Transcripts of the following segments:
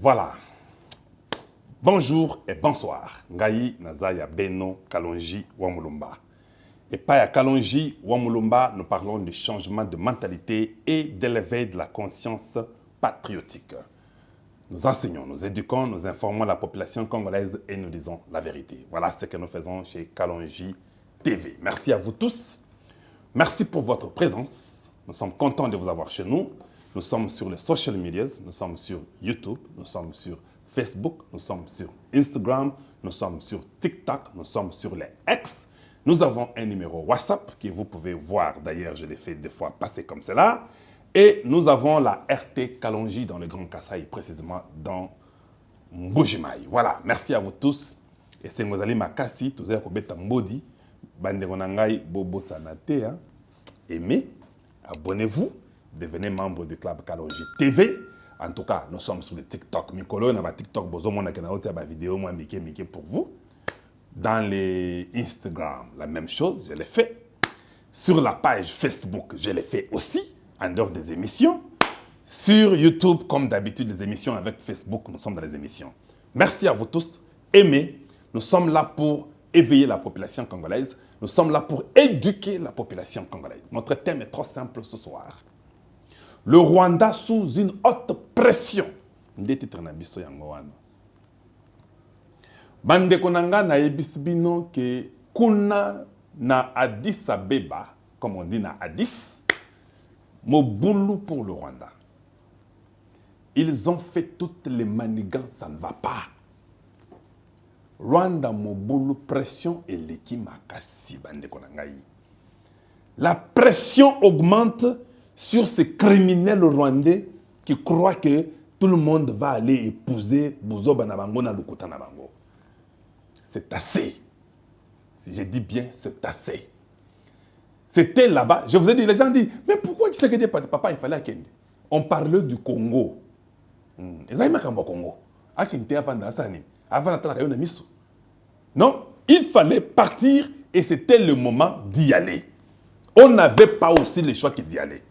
Voilà. Bonjour et bonsoir. Ngai Nazaya Beno Kalonji Wamulumba. Et pas à Kalonji Wamulumba, nous parlons du changement de mentalité et de l'éveil de la conscience patriotique. Nous enseignons, nous éduquons, nous informons la population congolaise et nous disons la vérité. Voilà ce que nous faisons chez Kalonji TV. Merci à vous tous. Merci pour votre présence. Nous sommes contents de vous avoir chez nous. Nous sommes sur les social media, nous sommes sur YouTube, nous sommes sur Facebook, nous sommes sur Instagram, nous sommes sur TikTok, nous sommes sur les X. Nous avons un numéro WhatsApp que vous pouvez voir. D'ailleurs, je l'ai fait des fois passer comme cela. Et nous avons la RT Kalonji dans le Grand Kasaï, précisément dans Mbujimaï. Voilà, merci à vous tous. Et c'est Ngozali Makasi, tous les Kobeta Mbodi, Bandegonangai Bobo Sanate. Aimez, abonnez-vous, devenez membre du club Kalonji TV. En tout cas, nous sommes sur le TikTok. Mikolo, on a TikTok, bozo mona kena oti ba vidéo moi mike pour vous. Dans les Instagram, la même chose, je l'ai fait. Sur la page Facebook, je l'ai fait aussi, en dehors des émissions. Sur YouTube, comme d'habitude, les émissions avec Facebook, nous sommes dans les émissions. Merci à vous tous. Aimez. Nous sommes là pour éveiller la population congolaise. Nous sommes là pour éduquer la population congolaise. Notre thème est trop simple ce soir. Le Rwanda sous une haute pression. Bande konanga na ebisbino ke kuna na Addis Abeba, comme on dit na Addis, Moboulou pour le Rwanda. Ils ont fait toutes les manigances, ça ne va pas. Rwanda Moboulou, pression et l'équipe makasi bande konanga. La pression augmente sur ces criminels rwandais qui croient que tout le monde va aller épouser Bouzo Banabango na Lukuta Nabango. C'est assez. Si je dis bien, c'est assez. C'était là-bas. Je vous ai dit, les gens disent, mais pourquoi tu sais que papa, il fallait à Kende? On parlait du Congo. Congo. Non, il fallait partir et c'était le moment d'y aller. On n'avait pas aussi le choix que d'y aller.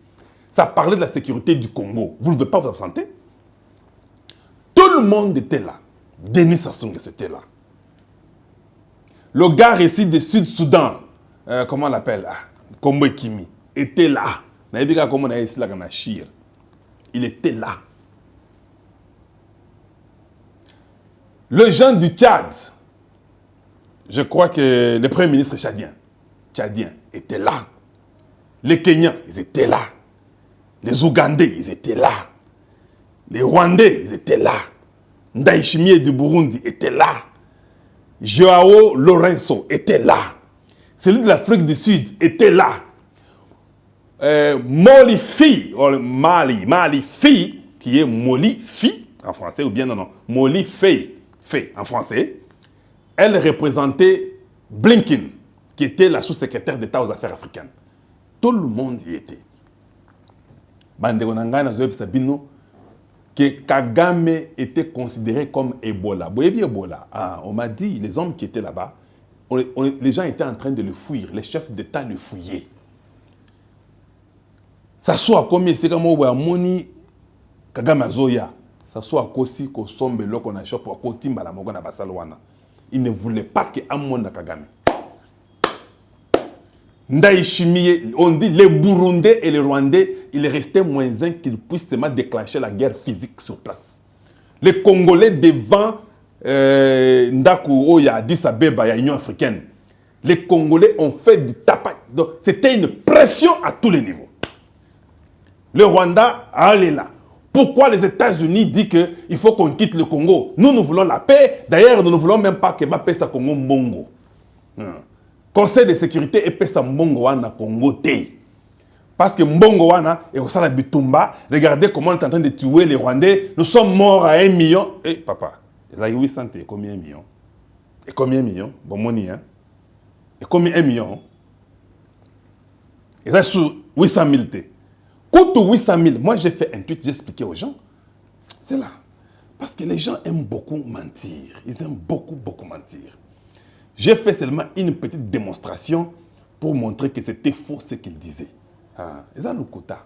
Ça parlait de la sécurité du Congo. Vous ne devez pas vous absenter. Tout le monde était là. Denis Sassou Nguesso était là. Le gars ici de Sud-Soudan, comment on l'appelle, Kombo Kimi, était là. Il était là. Le gens du Tchad, je crois que le premier ministre tchadien était là. Les Kenyans, ils étaient là. Les Ougandais, ils étaient là. Les Rwandais, ils étaient là. Ndayishimiye du Burundi était là. Joao Lorenzo était là. Celui de l'Afrique du Sud était là. Molifi, Mali Fi, qui est Molifi en français, ou bien non, Molifi en français, elle représentait Blinken, qui était la sous-secrétaire d'État aux affaires africaines. Tout le monde y était. Que Kagame était considéré comme Ebola. Vous voyez Ebola. On m'a dit, les hommes qui étaient là-bas, les gens étaient en train de le fuir. Les chefs d'État le fouillaient. Ça soit comme c'est comme Moni Kagame Azoya. Ça soit aussi qu'on sombe là qu'on a chopé pour Timba la Mogana Basalwana. Il ne voulait pas que Amonda Kagame. Ndayishimiye, on dit les Burundais et les Rwandais, il restait moins un qu'ils puissent seulement déclencher la guerre physique sur place. Les Congolais devant Ndaku Oya, Addis Abeba, Union africaine, les Congolais ont fait du tapage. C'était une pression à tous les niveaux. Le Rwanda allait là. Pourquoi les États-Unis disent qu'il faut qu'on quitte le Congo? Nous voulons la paix. D'ailleurs, nous ne voulons même pas que Mbappé sa Congo Mbongo. Conseil de sécurité et pesa Mbongo wana Congo te. Parce que Mbongo wana et au sala bitumba, regardez comment on est en train de tuer les Rwandais. Nous sommes morts à 1 million. Eh papa, il y a 800 et combien de millions? Et combien de millions? Bon money hein. Et combien 1 million? Et ça sur 800 000 te. Coûte 800 000. Moi j'ai fait un tweet, j'ai expliqué aux gens. C'est là. Parce que les gens aiment beaucoup mentir. Ils aiment beaucoup mentir. J'ai fait seulement une petite démonstration pour montrer que c'était faux ce qu'il disait. Et ça, le quota.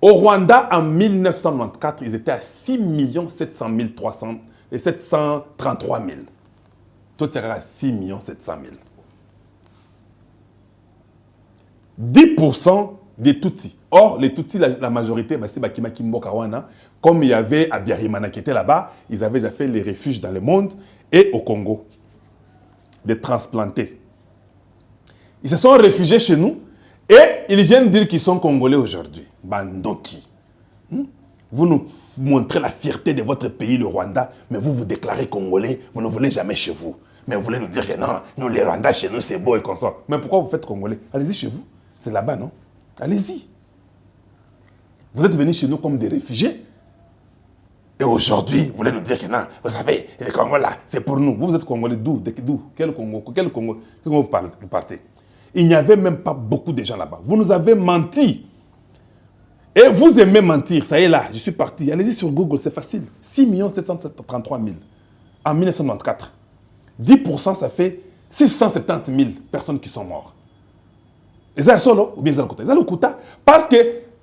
Au Rwanda, en 1994, ils étaient à 6 700 300 et 733 000. Toi, tu es à 6 700 000. 10% des Tutsis. Or, les Tutsis, la majorité, c'est Bakima Kimboka Wana. Comme il y avait Abiyarimana qui était là-bas, ils avaient déjà fait les refuges dans le monde et au Congo. Des transplantés. Ils se sont réfugiés chez nous et ils viennent dire qu'ils sont Congolais aujourd'hui. Bandoki. Vous nous montrez la fierté de votre pays, le Rwanda, mais vous vous déclarez Congolais, vous ne voulez jamais chez vous. Mais vous voulez nous dire que non, nous les Rwandais chez nous c'est beau et comme ça. Mais pourquoi vous faites Congolais? Allez-y chez vous. C'est là-bas, non? Allez-y. Vous êtes venus chez nous comme des réfugiés. Et aujourd'hui, vous voulez nous dire que non, vous savez, les Congolais là, c'est pour nous. Vous êtes Congolais d'où? Quel Congo? Quel Congo vous partez? Il n'y avait même pas beaucoup de gens là-bas. Vous nous avez menti. Et vous aimez mentir. Ça y est là, je suis parti. Allez-y sur Google, c'est facile. 6 733 000 en 1994. 10%, ça fait 670 000 personnes qui sont mortes. Et ça, solo ou bien ça le Kouta? Parce que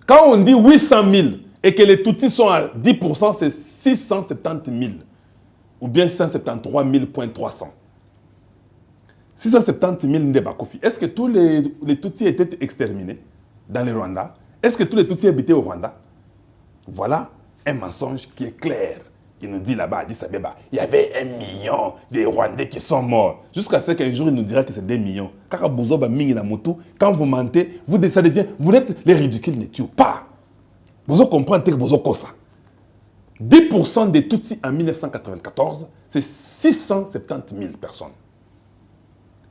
quand on dit 800 000 et que les Tutsis sont à 10%, c'est 670 000. Ou bien 673 000.300. 670 000 Ndebakofi. Est-ce que tous les Tutsis étaient exterminés dans le Rwanda? Est-ce que tous les Tutsis habitaient au Rwanda? Voilà un mensonge qui est clair. Il nous dit là-bas, à Addis Abeba, il y avait 1 million de Rwandais qui sont morts. Jusqu'à ce qu'un jour, il nous dira que c'est 2 millions. Quand vous mentez, ça devient, vous êtes les ridicules, ne tuent pas. Vous comprenez que vous avez ça. 10% des Tutsis en 1994, c'est 670 000 personnes.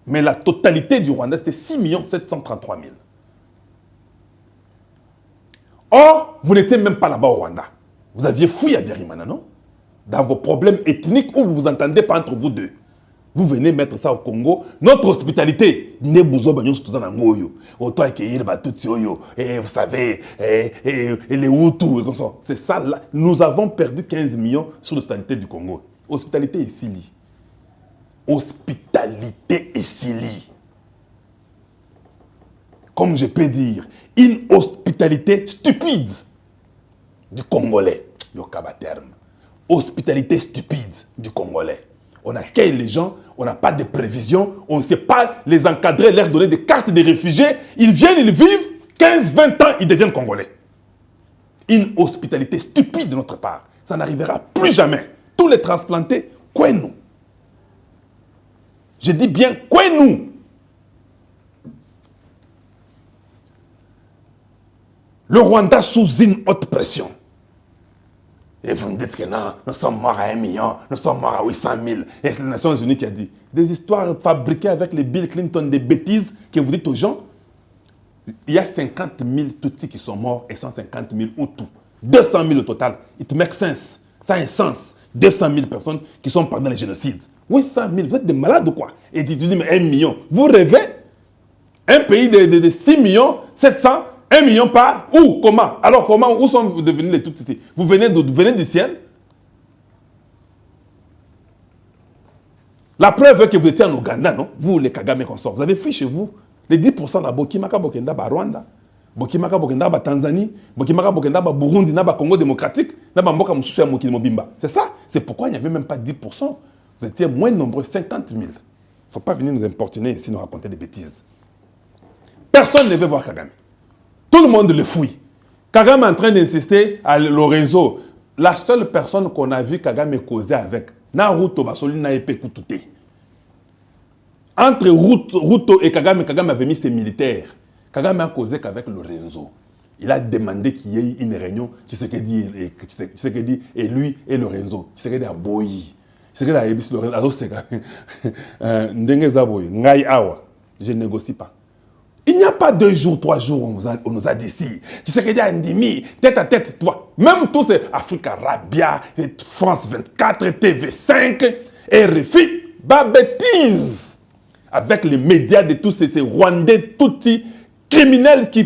Mais la totalité du Rwanda, c'était 6 733 000. Or, vous n'étiez même pas là-bas au Rwanda. Vous aviez fouillé à Biarimana, non? Dans vos problèmes ethniques où vous vous entendez pas entre vous deux. Vous venez mettre ça au Congo. Notre hospitalité, et vous savez, et les Hutus, et comme ça. C'est ça, là. Nous avons perdu 15 millions sur l'hospitalité du Congo. Hospitalité est Sili. Hospitalité est Sili. Comme je peux dire, une hospitalité stupide du Congolais. Le terme. Hospitalité stupide du Congolais. On accueille les gens, on n'a pas de prévision, on ne sait pas les encadrer, leur donner des cartes de réfugiés. Ils viennent, ils vivent, 15-20 ans, ils deviennent Congolais. Une hospitalité stupide de notre part. Ça n'arrivera plus jamais. Tous les transplantés, quoi nous? Je dis bien, quoi nous? Le Rwanda sous une haute pression. Et vous me dites que non, nous sommes morts à 1 million, nous sommes morts à 800 000. Et c'est les Nations Unies qui a dit. Des histoires fabriquées avec les Bill Clinton, des bêtises que vous dites aux gens. Il y a 50 000 Tutsis qui sont morts et 150 000 Hutus. 200 000 au total. It makes sense. Ça a un sens. 200 000 personnes qui sont pendant les génocides. 800 000, vous êtes des malades ou quoi? Et tu dis, mais 1 million. Vous rêvez? Un pays de 6 millions, 700, 1 million par où? Comment? Alors comment? Où sont devenus les Tutsis? Vous venez du ciel? La preuve est que vous étiez en Ouganda, non? Vous, les Kagame consorts, vous avez fui chez vous. Les 10% là, Bokimaka Bokenda, Rwanda, Bokimaka Bokenda, Tanzanie, Bokimaka Bokenda, Burundi, Congo démocratique, Mboka Moussouya Mokili Mobimba. C'est ça? C'est pourquoi il n'y avait même pas 10%. Vous étiez moins nombreux, 50 000. Il ne faut pas venir nous importuner ici, nous raconter des bêtises. Personne ne veut voir Kagame. Tout le monde le fouille. Kagame est en train d'insister à le réseau. La seule personne qu'on a vu Kagame causer avec, Naruto Basoli Naepe Kutute. Entre Ruto et Kagame, Kagame avait mis ses militaires. Kagame a causé qu'avec Lorenzo. Il a demandé qu'il y ait une réunion qui se dit et lui et Lorenzo. Qui se dit à Boyi. C'est que la Ebis Lorenzo, c'est que je ne négocie pas. Il n'y a pas 2 jours, 3 jours, on nous a dit si. Tu sais qu'il y a Ndimi, tête à tête, toi. Même tous ces Africa Rabia, France 24, TV5, RFI, bah bêtise. Avec les médias de tous ces Rwandais, Tutsis, criminels qui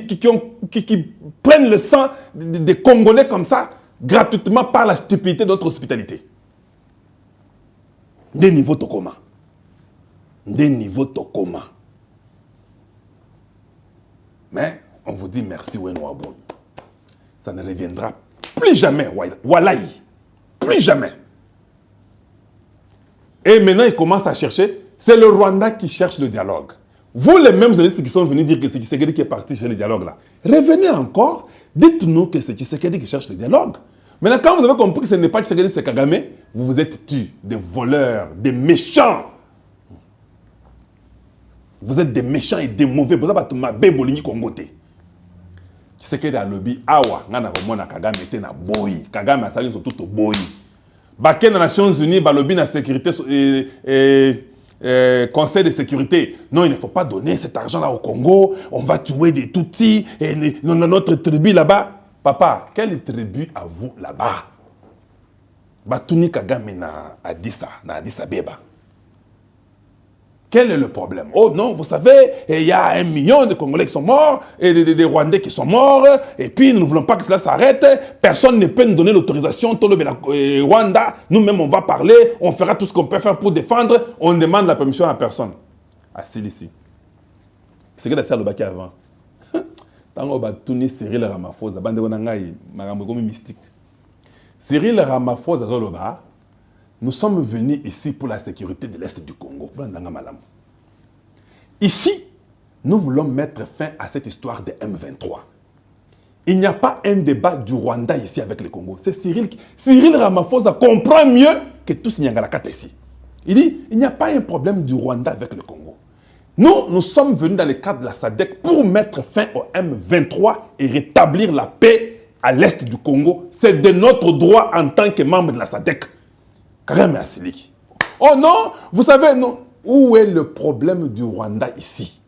prennent le sang des Congolais comme ça, gratuitement par la stupidité de notre hospitalité. Des niveaux Tokoma. Des niveaux Tokoma. Mais on vous dit merci, Weno Abon. ça ne reviendra plus jamais, Wallahi. Plus jamais. Et maintenant, ils commencent à chercher. C'est le Rwanda qui cherche le dialogue. Vous, les mêmes journalistes qui sont venus dire que c'est Tshisekedi qui est parti chercher le dialogue là, revenez encore, dites-nous que c'est Tshisekedi qui cherche le dialogue. Maintenant, quand vous avez compris que ce n'est pas Tshisekedi, c'est Kagame, vous vous êtes tués, des voleurs, des méchants. Vous êtes des méchants et des mauvais. Vous avez ma béboligny congoté. Tshisekedi a lobby, awa, ngana komona Kagame était na boy. Kagame a sali surtout boy. Baké dans les Nations Unies, lobby na sécurité Conseil de sécurité. Non, il ne faut pas donner cet argent-là au Congo. On va tuer des Tutsis et notre tribu là-bas. Papa, quelle tribu à vous là-bas? Batuni Kagame na Addis Abeba. Quel est le problème? Oh non, vous savez, il y a 1 million de Congolais qui sont morts, et des Rwandais qui sont morts, et puis nous ne voulons pas que cela s'arrête. Personne ne peut nous donner l'autorisation. Rwanda, nous-mêmes on va parler, on fera tout ce qu'on peut faire pour défendre. On demande la permission à personne. À Silici. C'est que la salle de avant. Tant qu'on va tourner Cyril Ramaphosa, mystique. Cyril Ramaphosa, nous sommes venus ici pour la sécurité de l'Est du Congo. Ici, nous voulons mettre fin à cette histoire de M23. Il n'y a pas un débat du Rwanda ici avec le Congo. C'est Cyril Ramaphosa comprend mieux que tous Nyangalakata ici. Il dit, il n'y a pas un problème du Rwanda avec le Congo. Nous sommes venus dans le cadre de la SADC pour mettre fin au M23 et rétablir la paix à l'Est du Congo. C'est de notre droit en tant que membre de la SADC. Kagame Asiliki. Oh non, vous savez, non. Où est le problème du Rwanda ici?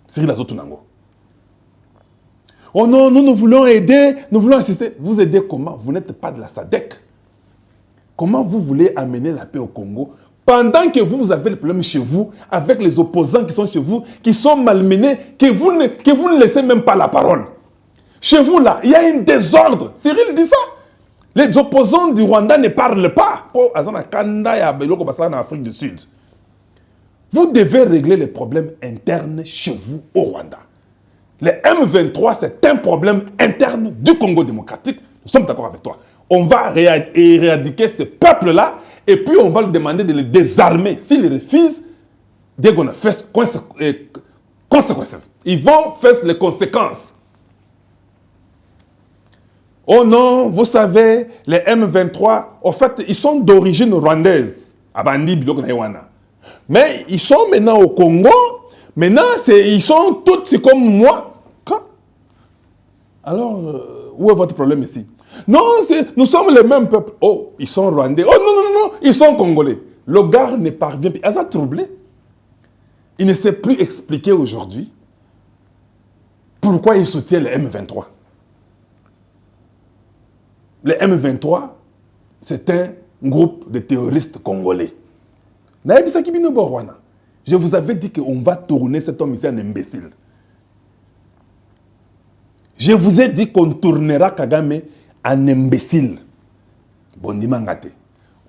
Cyril Azotunango. Oh non, nous voulons aider, nous voulons assister. Vous aidez comment? Vous n'êtes pas de la SADC. Comment vous voulez amener la paix au Congo pendant que vous avez le problème chez vous, avec les opposants qui sont chez vous, qui sont malmenés, que vous ne laissez même pas la parole? Chez vous là, il y a un désordre. Cyril dit ça. Les opposants du Rwanda ne parlent pas. En Afrique du Sud. Vous devez régler les problèmes internes chez vous au Rwanda. Le M23, c'est un problème interne du Congo démocratique. Nous sommes d'accord avec toi. On va éradiquer ce peuple-là et puis on va lui demander de le désarmer. S'il refuse, they're gonna face consequences. Ils vont faire les conséquences. Oh non, vous savez, les M23, en fait, ils sont d'origine rwandaise. Mais ils sont maintenant au Congo. Maintenant, ils sont tous comme moi. Alors, où est votre problème ici? Non, nous sommes les mêmes peuples. Oh, ils sont rwandais. Oh non, ils sont congolais. Le gars ne parvient plus. Il a troublé. Il ne sait plus expliquer aujourd'hui pourquoi il soutient les M23. Le M23, c'est un groupe de terroristes congolais. Je vous avais dit qu'on va tourner cet homme ici en imbécile. Je vous ai dit qu'on tournera Kagame en imbécile. On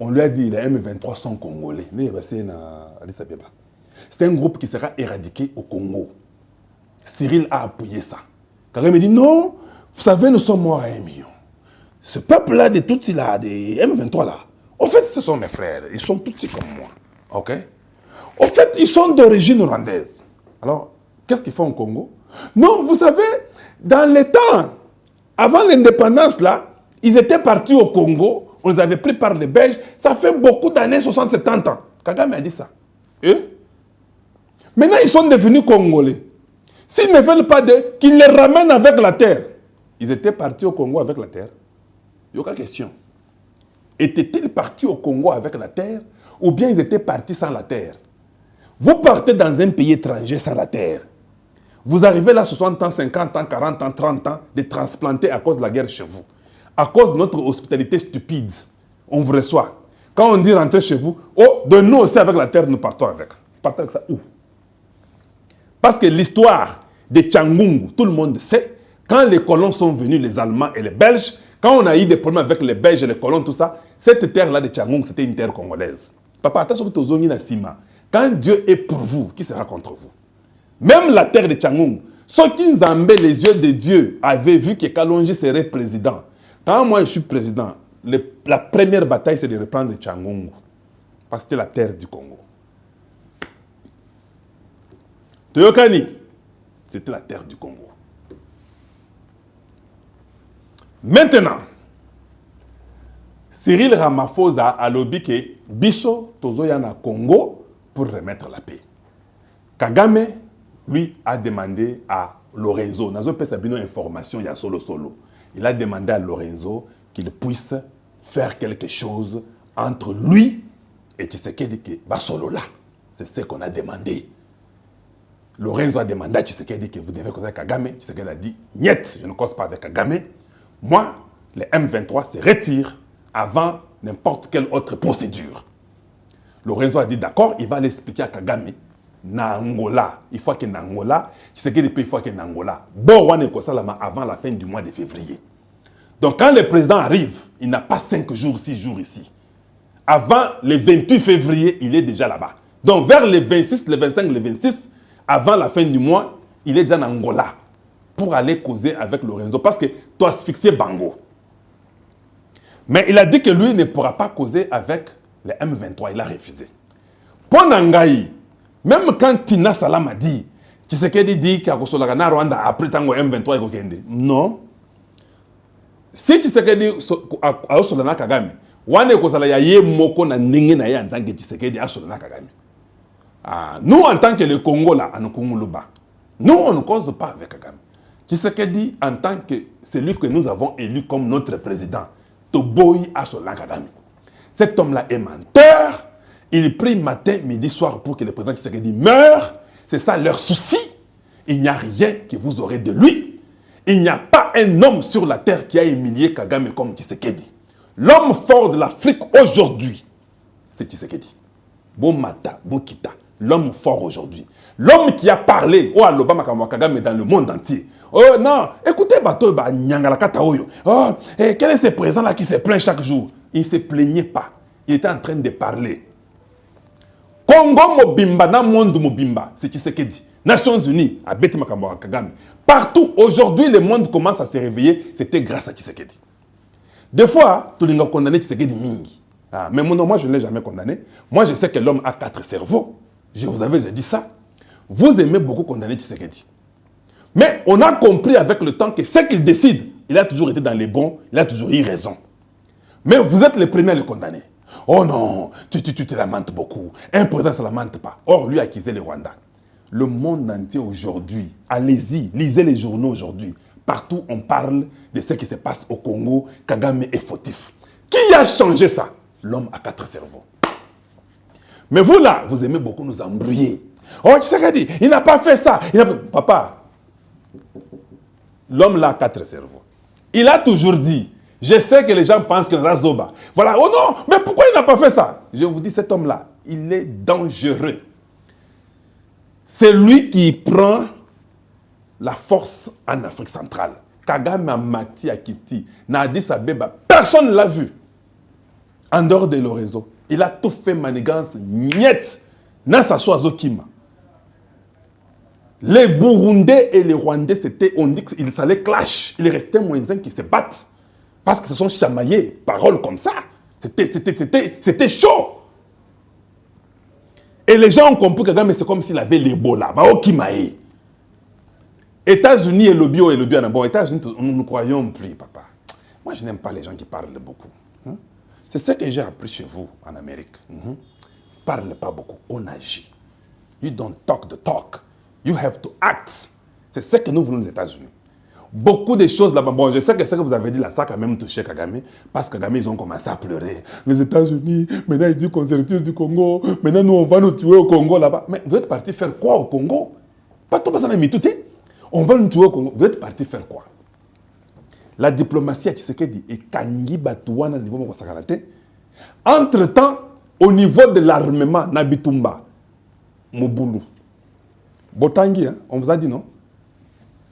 lui a dit que les M23 sont congolais. C'est un groupe qui sera éradiqué au Congo. Cyril a appuyé ça. Kagame dit non, vous savez, nous sommes morts à 1 million. Ce peuple-là, de Tutsis là, des M23 là, en fait, ce sont mes frères. Ils sont Tutsis comme moi. Ok? En fait, ils sont d'origine rwandaise. Alors, qu'est-ce qu'ils font au Congo? Non, vous savez, dans les temps, avant l'indépendance là, ils étaient partis au Congo, on les avait pris par les Belges, ça fait beaucoup d'années, 60-70 ans. Kagame a dit ça. Et maintenant, ils sont devenus Congolais. S'ils ne veulent pas qu'ils les ramènent avec la terre. Ils étaient partis au Congo avec la terre. Il n'y a aucune question. Étaient-ils partis au Congo avec la terre ou bien ils étaient partis sans la terre? Vous partez dans un pays étranger sans la terre. Vous arrivez là 60 ans, 50 ans, 40 ans, 30 ans de transplanter à cause de la guerre chez vous. À cause de notre hospitalité stupide. On vous reçoit. Quand on dit rentrer chez vous, oh, de nous aussi avec la terre, nous partons avec. Vous partez avec ça où? Parce que l'histoire de Tchangungu, tout le monde sait, quand les colons sont venus, les Allemands et les Belges, quand on a eu des problèmes avec les Belges et les colons, tout ça, cette terre-là de Tchangungu, c'était une terre congolaise. Papa, attention que tu as Sima. Quand Dieu est pour vous, qui sera contre vous? Même la terre de Tchangungu, Ceux qui Nzambé, les yeux de Dieu, avaient vu que Kalonji serait président. Quand moi je suis président, la première bataille c'est de reprendre Tchangungu. Parce que c'était la terre du Congo. Toyokani, c'était la terre du Congo. Maintenant, Cyril Ramaphosa a lobby que Bisso tozoya na Congo pour remettre la paix. Kagame, lui, a demandé à Lorenzo, nazo pesa bino information ya solo. Il a demandé à Lorenzo qu'il puisse faire quelque chose entre lui et Tshisekedi que basolo là. C'est ce qu'on a demandé. Lorenzo a demandé à Tshisekedi que vous devez causer avec Kagame. Tshisekedi a dit, niet, je ne cause pas avec Kagame. Moi, les M23 se retirent avant n'importe quelle autre procédure. Lorenzo a dit, d'accord, il va l'expliquer à Kagame. Na Angola, il faut que na Angola, Tshisekedi il faut que na Angola. Bon, on est avant la fin du mois de février. Donc quand le président arrive, il n'a pas 5 jours, 6 jours ici. Avant le 28 février, il est déjà là-bas. Donc vers le 26, le 25, le 26, avant la fin du mois, il est déjà en Angola pour aller causer avec Lorenzo. Parce que tu as asphyxié Bango. Mais il a dit que lui ne pourra pas causer avec les M23. Il a refusé. Pour Nangaï, même quand Tina Salam a dit, Tshisekedi dit qu'il y a Rwanda après tango M23 et Kokende. Non. Si Tshisekedi a Solana Kagame, wane kozala ya ye moko na ndenge na ye en tant que Tshisekedi a Solana Kagame. Nous, en tant que le Congo, là, nous, on ne cause pas avec Kagame. Tshisekedi, en tant que celui que nous avons élu comme notre président, Toboyi a Solana Kagame. Cet homme-là est menteur. Il prie matin, midi, soir pour que le président Tshisekedi meure. C'est ça leur souci. Il n'y a rien que vous aurez de lui. Il n'y a pas un homme sur la terre qui a humilié Kagame comme Tshisekedi. L'homme fort de l'Afrique aujourd'hui, c'est Tshisekedi. Bomata, Bokita, l'homme fort aujourd'hui. L'homme qui a parlé au Alobama Kagame dans le monde entier. Oh non, écoutez, Bato, Nyangalakata Oyo. Oh, quel est ce président-là qui se plaint chaque jour? Il ne se plaignait pas. Il était en train de parler. Congo Mobimba, dans le monde Mobimba, c'est Tshisekedi. Nations Unies, à Betima Kagame. Partout, aujourd'hui, le monde commence à se réveiller. C'était grâce à Tshisekedi. Des fois, tout le monde a condamné Tshisekedi Mingi. Mais moi, je ne l'ai jamais condamné. Moi, je sais que l'homme a 4 cerveaux. Je vous avais dit ça. Vous aimez beaucoup condamner Tshisekedi. Mais on a compris avec le temps que ce qu'il décide, il a toujours été dans les bons, il a toujours eu raison. Mais vous êtes les premiers à le condamner. Oh non, tu te lamentes beaucoup. Un président ne se lamente pas. Or, lui a accusé le Rwanda. Le monde entier aujourd'hui, allez-y, lisez les journaux aujourd'hui. Partout, on parle de ce qui se passe au Congo. Kagame est fautif. Qui a changé ça? L'homme a 4 cerveaux. Mais vous là, vous aimez beaucoup nous embrouiller. Oh, Tshisekedi, il n'a pas fait ça. Papa, l'homme là a 4 cerveaux. Il a toujours dit, je sais que les gens pensent qu'il a Zoba. Voilà, oh non, mais pourquoi il n'a pas fait ça? Je vous dis, cet homme là, il est dangereux. C'est lui qui prend la force en Afrique centrale. Kagame a Mati Akiti, Addis Abeba, personne ne l'a vu. En dehors de Lorenzo, il a tout fait manigance, niet, n'a sa soiseau Kima. Les Burundais et les Rwandais, on dit qu'ils s'allaient clash. Il restait moins un qui se battent. Parce qu'ils se sont chamaillés, paroles comme ça. C'était chaud. Et les gens ont compris que c'est comme s'il avait l'Ebola. États-Unis et le bio bon, États-Unis, nous ne croyons plus, papa. Moi, je n'aime pas les gens qui parlent beaucoup. C'est ce que j'ai appris chez vous en Amérique. Parle pas beaucoup, on agit. You don't talk the talk. You have to act. C'est ce que nous voulons aux États-Unis. Beaucoup de choses là-bas. Bon, je sais que ce que vous avez dit là, ça a quand même touché Kagame. Parce que Kagame, ils ont commencé à pleurer. Les États-Unis, maintenant ils disent qu'on se retire du Congo. Maintenant, nous, on va nous tuer au Congo là-bas. Mais vous êtes parti faire quoi au Congo? Pas tout ça, mais tout. On va nous tuer au Congo. Vous êtes parti faire quoi? La diplomatie à Tshisekedi et Kangi Batouana niveau de Sakarate. Entre-temps, au niveau de l'armement, Nabitumba, Moboulou, Botangi, hein, on vous a dit non?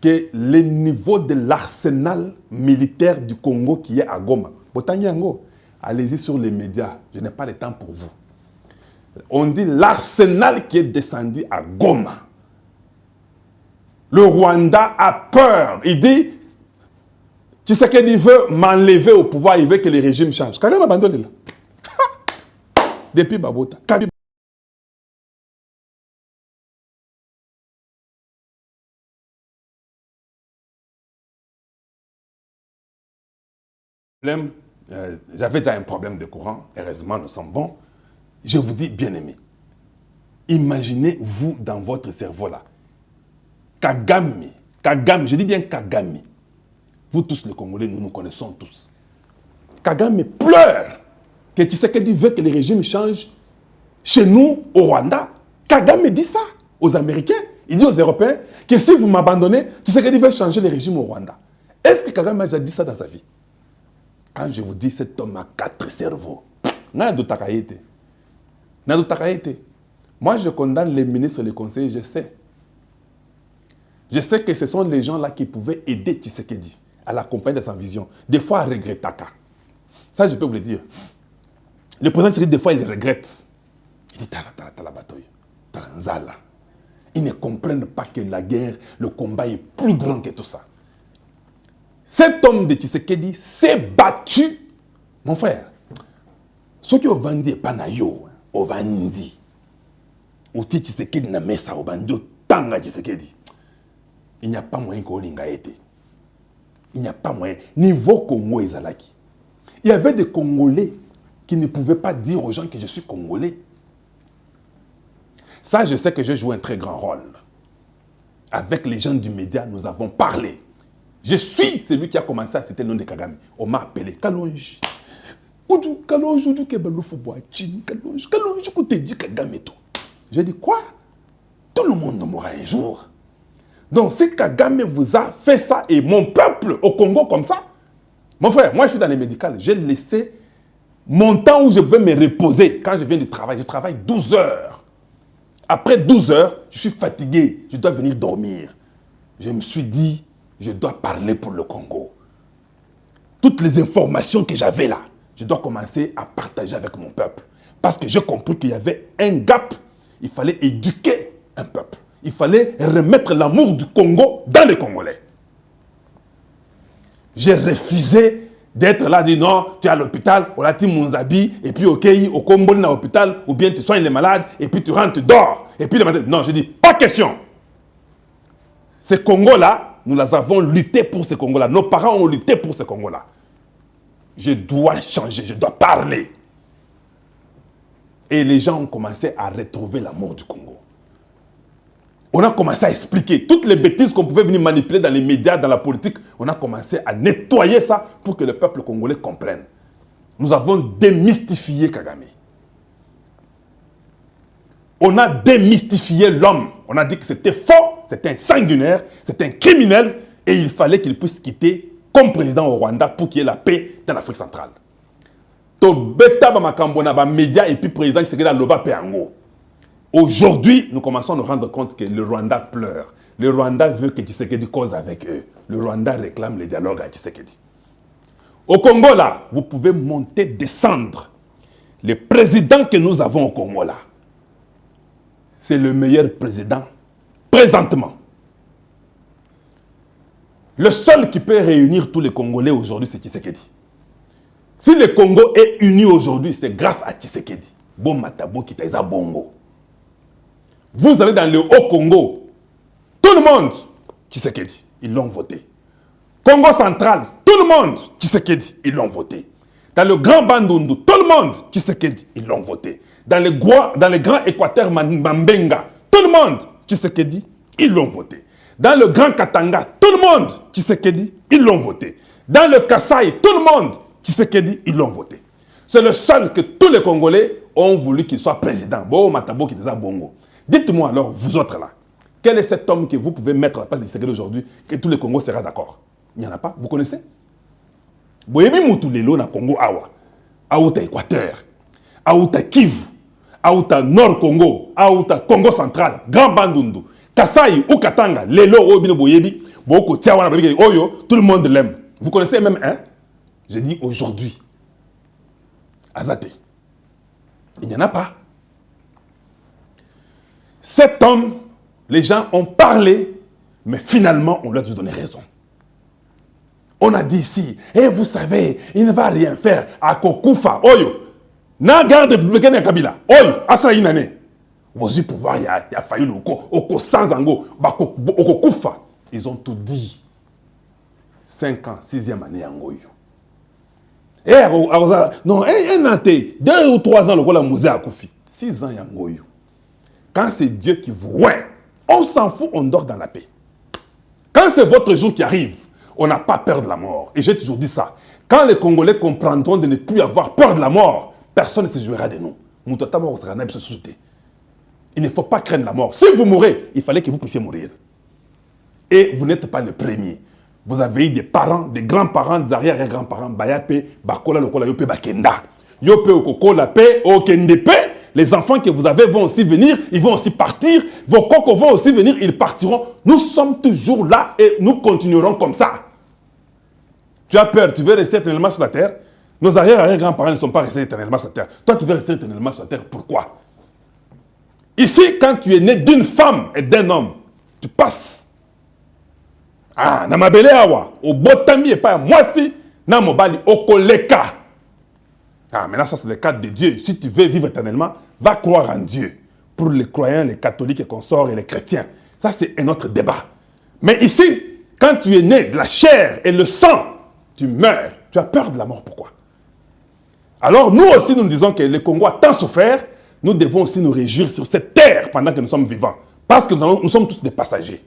Que le niveau de l'arsenal militaire du Congo qui est à Goma. Botangi Ango, allez-y sur les médias, je n'ai pas le temps pour vous. On dit l'arsenal qui est descendu à Goma. Le Rwanda a peur. Il dit, tu sais qu'il veut m'enlever au pouvoir, il veut que le régime change. Kagame abandonne là. Depuis Babota. J'avais déjà un problème de courant. Heureusement, nous sommes bons. Je vous dis, bien aimé, imaginez-vous dans votre cerveau là. Kagame, je dis bien Kagame. Vous tous les Congolais, nous nous connaissons tous. Kagame pleure que Tshisekedi veut que le régime change chez nous, au Rwanda. Kagame dit ça aux Américains. Il dit aux Européens que si vous m'abandonnez, Tshisekedi veut changer le régime au Rwanda. Est-ce que Kagame a déjà dit ça dans sa vie? Quand je vous dis cet homme a 4 cerveaux, moi je condamne les ministres et les conseillers, je sais. Je sais que ce sont les gens là qui pouvaient aider Tshisekedi à l'accompagner dans sa vision. Des fois à regretter. Ça je peux vous le dire. Le président Tshisekedi, des fois il regrette. Il dit tala bataille, tala nzala. Ils ne comprennent pas que la guerre, le combat est plus grand que tout ça. Cet homme de Tshisekedi s'est battu. Mon frère, ce qui est vendu pas na yo, au vandi. Ou Tshisekedi na mesa au bandi tanga Tshisekedi. Il n'y a pas moyen qu'on l'inga été. Il n'y a pas moyen. Niveau Congo et Zalaki. Il y avait des Congolais qui ne pouvaient pas dire aux gens que je suis Congolais. Ça, je sais que j'ai joué un très grand rôle. Avec les gens du média, nous avons parlé. Je suis celui qui a commencé à citer le nom de Kagame. On m'a appelé Kalonji. Kalonji, j'ai dit quoi? Tout le monde mourra un jour. Donc si Kagame vous a fait ça et mon peuple au Congo comme ça, mon frère, moi je suis dans les médicales, j'ai laissé mon temps où je pouvais me reposer. Quand je viens du travail, je travaille 12 heures. Après 12 heures, je suis fatigué, je dois venir dormir. Je me suis dit, je dois parler pour le Congo. Toutes les informations que j'avais là, je dois commencer à partager avec mon peuple. Parce que j'ai compris qu'il y avait un gap. Il fallait éduquer un peuple. Il fallait remettre l'amour du Congo dans les Congolais. J'ai refusé d'être là, dit non, tu es à l'hôpital, on a dit Mounzabi, et puis ok, au Congo, à l'hôpital, ou bien tu soignes les malades, et puis tu rentres, tu dors. Et puis le matin, non, je dis, pas question. Ces Congos-là, nous les avons lutté pour ces Congos-là. Nos parents ont lutté pour ces Congos-là. Je dois changer, je dois parler. Et les gens ont commencé à retrouver l'amour du Congo. On a commencé à expliquer toutes les bêtises qu'on pouvait venir manipuler dans les médias, dans la politique. On a commencé à nettoyer ça pour que le peuple congolais comprenne. Nous avons démystifié Kagame. On a démystifié l'homme. On a dit que c'était faux, c'était un sanguinaire, c'était un criminel et il fallait qu'il puisse quitter comme président au Rwanda pour qu'il y ait la paix dans l'Afrique centrale. Tobeta Bamakambona, média et puis président qui s'est dans Loba Peango. Aujourd'hui, nous commençons à nous rendre compte que le Rwanda pleure. Le Rwanda veut que Tshisekedi cause avec eux. Le Rwanda réclame le dialogue à Tshisekedi. Au Congo, là, vous pouvez monter, descendre. Le président que nous avons au Congo, là, c'est le meilleur président présentement. Le seul qui peut réunir tous les Congolais aujourd'hui, c'est Tshisekedi. Si le Congo est uni aujourd'hui, c'est grâce à Tshisekedi. Bon Matabo qui t'a bongo. Vous allez dans le Haut-Congo, tout le monde, Tshisekedi, ils l'ont voté. Congo central, tout le monde, Tshisekedi, ils l'ont voté. Dans le Grand Bandundu, tout le monde, Tshisekedi, ils l'ont voté. Dans le Grand Équateur Mambenga, tout le monde, Tshisekedi, ils l'ont voté. Dans le Grand Katanga, tout le monde, Tshisekedi, ils l'ont voté. Dans le Kasaï, tout le monde, Tshisekedi, ils l'ont voté. C'est le seul que tous les Congolais ont voulu qu'il soit président. Bon, Matabo qui est bongo. Dites-moi alors, vous autres là, quel est cet homme que vous pouvez mettre à la place de Tshisekedi aujourd'hui, que tous les Congos seront d'accord? Il n'y en a pas, vous connaissez? Boyebi Moutulelo na Congo Awa, Aouta Équateur, Aouta Kivu, Aouta Nord Congo, Aouta Congo Central, Grand Bandundu, Kasaï ou Katanga, Lelo Obino Boyebi, Boko Tiawana, Oyo, tout le monde l'aime. Vous connaissez même un? J'ai dit aujourd'hui, Azate. Il n'y en a pas. Cet homme, les gens ont parlé, Mais finalement, on lui a dû donner raison. On a dit ici, et vous savez, il ne va rien faire à Kokufa. Oyo, na garde républicaine à Kabila. Oyo, asa une année. Vous pouvoir, il a failli le Oko sans ango, Kokufa. Ils ont tout dit. 5 ans, 6e année ango. Et non, un an, 2 ou 3 ans, le la musée à Koufi. 6 ans ango. Quand c'est Dieu qui vous, ouais, on s'en fout, on dort dans la paix. Quand c'est votre jour qui arrive, on n'a pas peur de la mort. Et j'ai toujours dit ça. Quand les Congolais comprendront de ne plus avoir peur de la mort, personne ne se jouera de nous. Il ne faut pas craindre la mort. Si vous mourrez, il fallait que vous puissiez mourir. Et vous n'êtes pas le premier. Vous avez eu des parents, des grands-parents, des arrière-grands-parents, Bayape, Bakola, Lokola, Yope, Bakenda. Yope, Okokola, Pe, Okendepe. Les enfants que vous avez vont aussi venir, ils vont aussi partir. Vos cocos vont aussi venir, ils partiront. Nous sommes toujours là et nous continuerons comme ça. Tu as peur, tu veux rester éternellement sur la terre. Nos arrière-grands-parents ne sont pas restés éternellement sur la terre. Toi, tu veux rester éternellement sur la terre. Pourquoi? Ici, quand tu es né d'une femme et d'un homme, tu passes. Ah, namabele awa, au botami et pas moi si, namobali okoleka. Ah, maintenant ça c'est le cadre de Dieu. Si tu veux vivre éternellement, va croire en Dieu. Pour les croyants, les catholiques et consorts et les chrétiens. Ça c'est un autre débat. Mais ici, quand tu es né de la chair et le sang, tu meurs. Tu as peur de la mort. Pourquoi? Alors nous aussi nous disons que le Congo a tant souffert, nous devons aussi nous réjouir sur cette terre pendant que nous sommes vivants. Parce que nous sommes tous des passagers.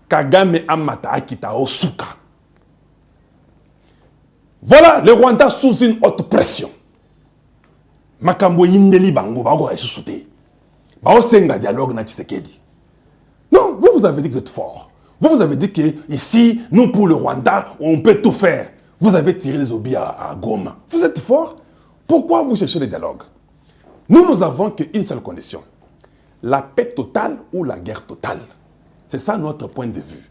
Kagame Amata Akita Osuka. Voilà le Rwanda sous une haute pression. Makambo Yindeli Bango, Bango ressuscité. Bao Senga dialogue na Tshisekedi. Non, vous avez dit que vous êtes fort. Vous avez dit que ici, nous pour le Rwanda, on peut tout faire. Vous avez tiré les obis à Goma. Vous êtes fort. Pourquoi vous cherchez le dialogue? Nous avons qu'une seule condition. La paix totale ou la guerre totale. C'est ça notre point de vue.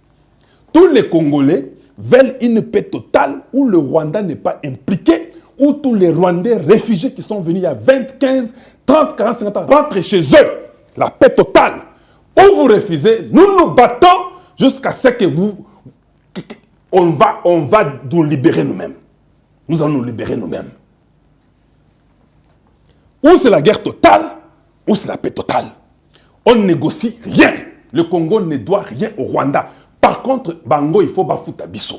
Tous les Congolais veulent une paix totale où le Rwanda n'est pas impliqué, où tous les Rwandais réfugiés qui sont venus il y a 20, 15, 30, 40, 50 ans rentrent chez eux. La paix totale. Ou vous refusez, nous nous battons jusqu'à ce que on va nous libérer nous-mêmes. Nous allons nous libérer nous-mêmes. Ou c'est la guerre totale, ou c'est la paix totale. On ne négocie rien. Le Congo ne doit rien au Rwanda. Par contre, Bango, il faut bafouta biso.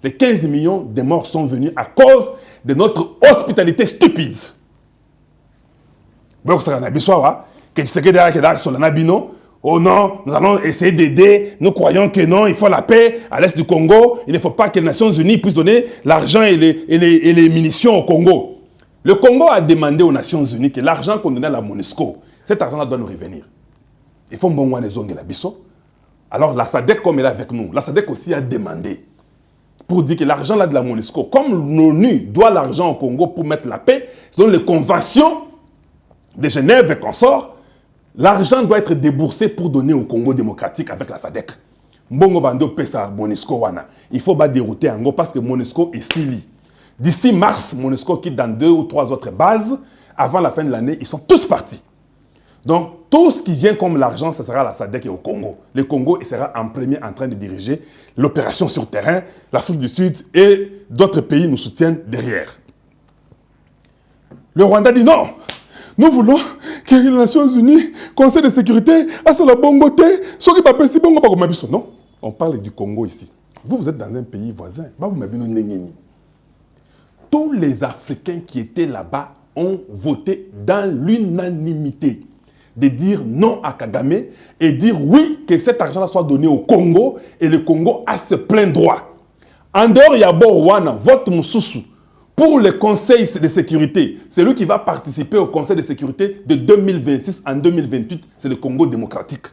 Les 15 millions de morts sont venus à cause de notre hospitalité stupide. Oh non, nous allons essayer d'aider. Nous croyons que non, il faut la paix à l'est du Congo. Il ne faut pas que les Nations Unies puissent donner l'argent et les munitions au Congo. Le Congo a demandé aux Nations Unies que l'argent qu'on donnait à la MONUSCO, cet argent-là doit nous revenir. Il faut que les ongles la biso. Alors la SADC, comme elle est avec nous, la SADC aussi a demandé pour dire que l'argent là de la MONUSCO, comme l'ONU doit l'argent au Congo pour mettre la paix, selon les conventions de Genève et consorts, l'argent doit être déboursé pour donner au Congo démocratique avec la SADC. Mbongo bando pesa MONUSCO wana. Il faut pas dérouter Ango parce que MONUSCO est sili. D'ici mars, MONUSCO quitte dans 2 ou 3 autres bases. Avant la fin de l'année, ils sont tous partis. Donc, tout ce qui vient comme l'argent, ça sera à la SADC et au Congo. Le Congo sera en premier en train de diriger l'opération sur terrain. L'Afrique du Sud et d'autres pays nous soutiennent derrière. Le Rwanda dit non. Nous voulons que les Nations Unies, Conseil de sécurité, la bongoté, non, on parle du Congo ici. Vous êtes dans un pays voisin. Tous les Africains qui étaient là-bas ont voté dans l'unanimité de dire non à Kagame et dire oui que cet argent-là soit donné au Congo et le Congo a ses pleins droits. En dehors, il y a Borwana, vote Moussoussou. Pour le Conseil de sécurité, c'est lui qui va participer au Conseil de sécurité de 2026 en 2028, c'est le Congo démocratique.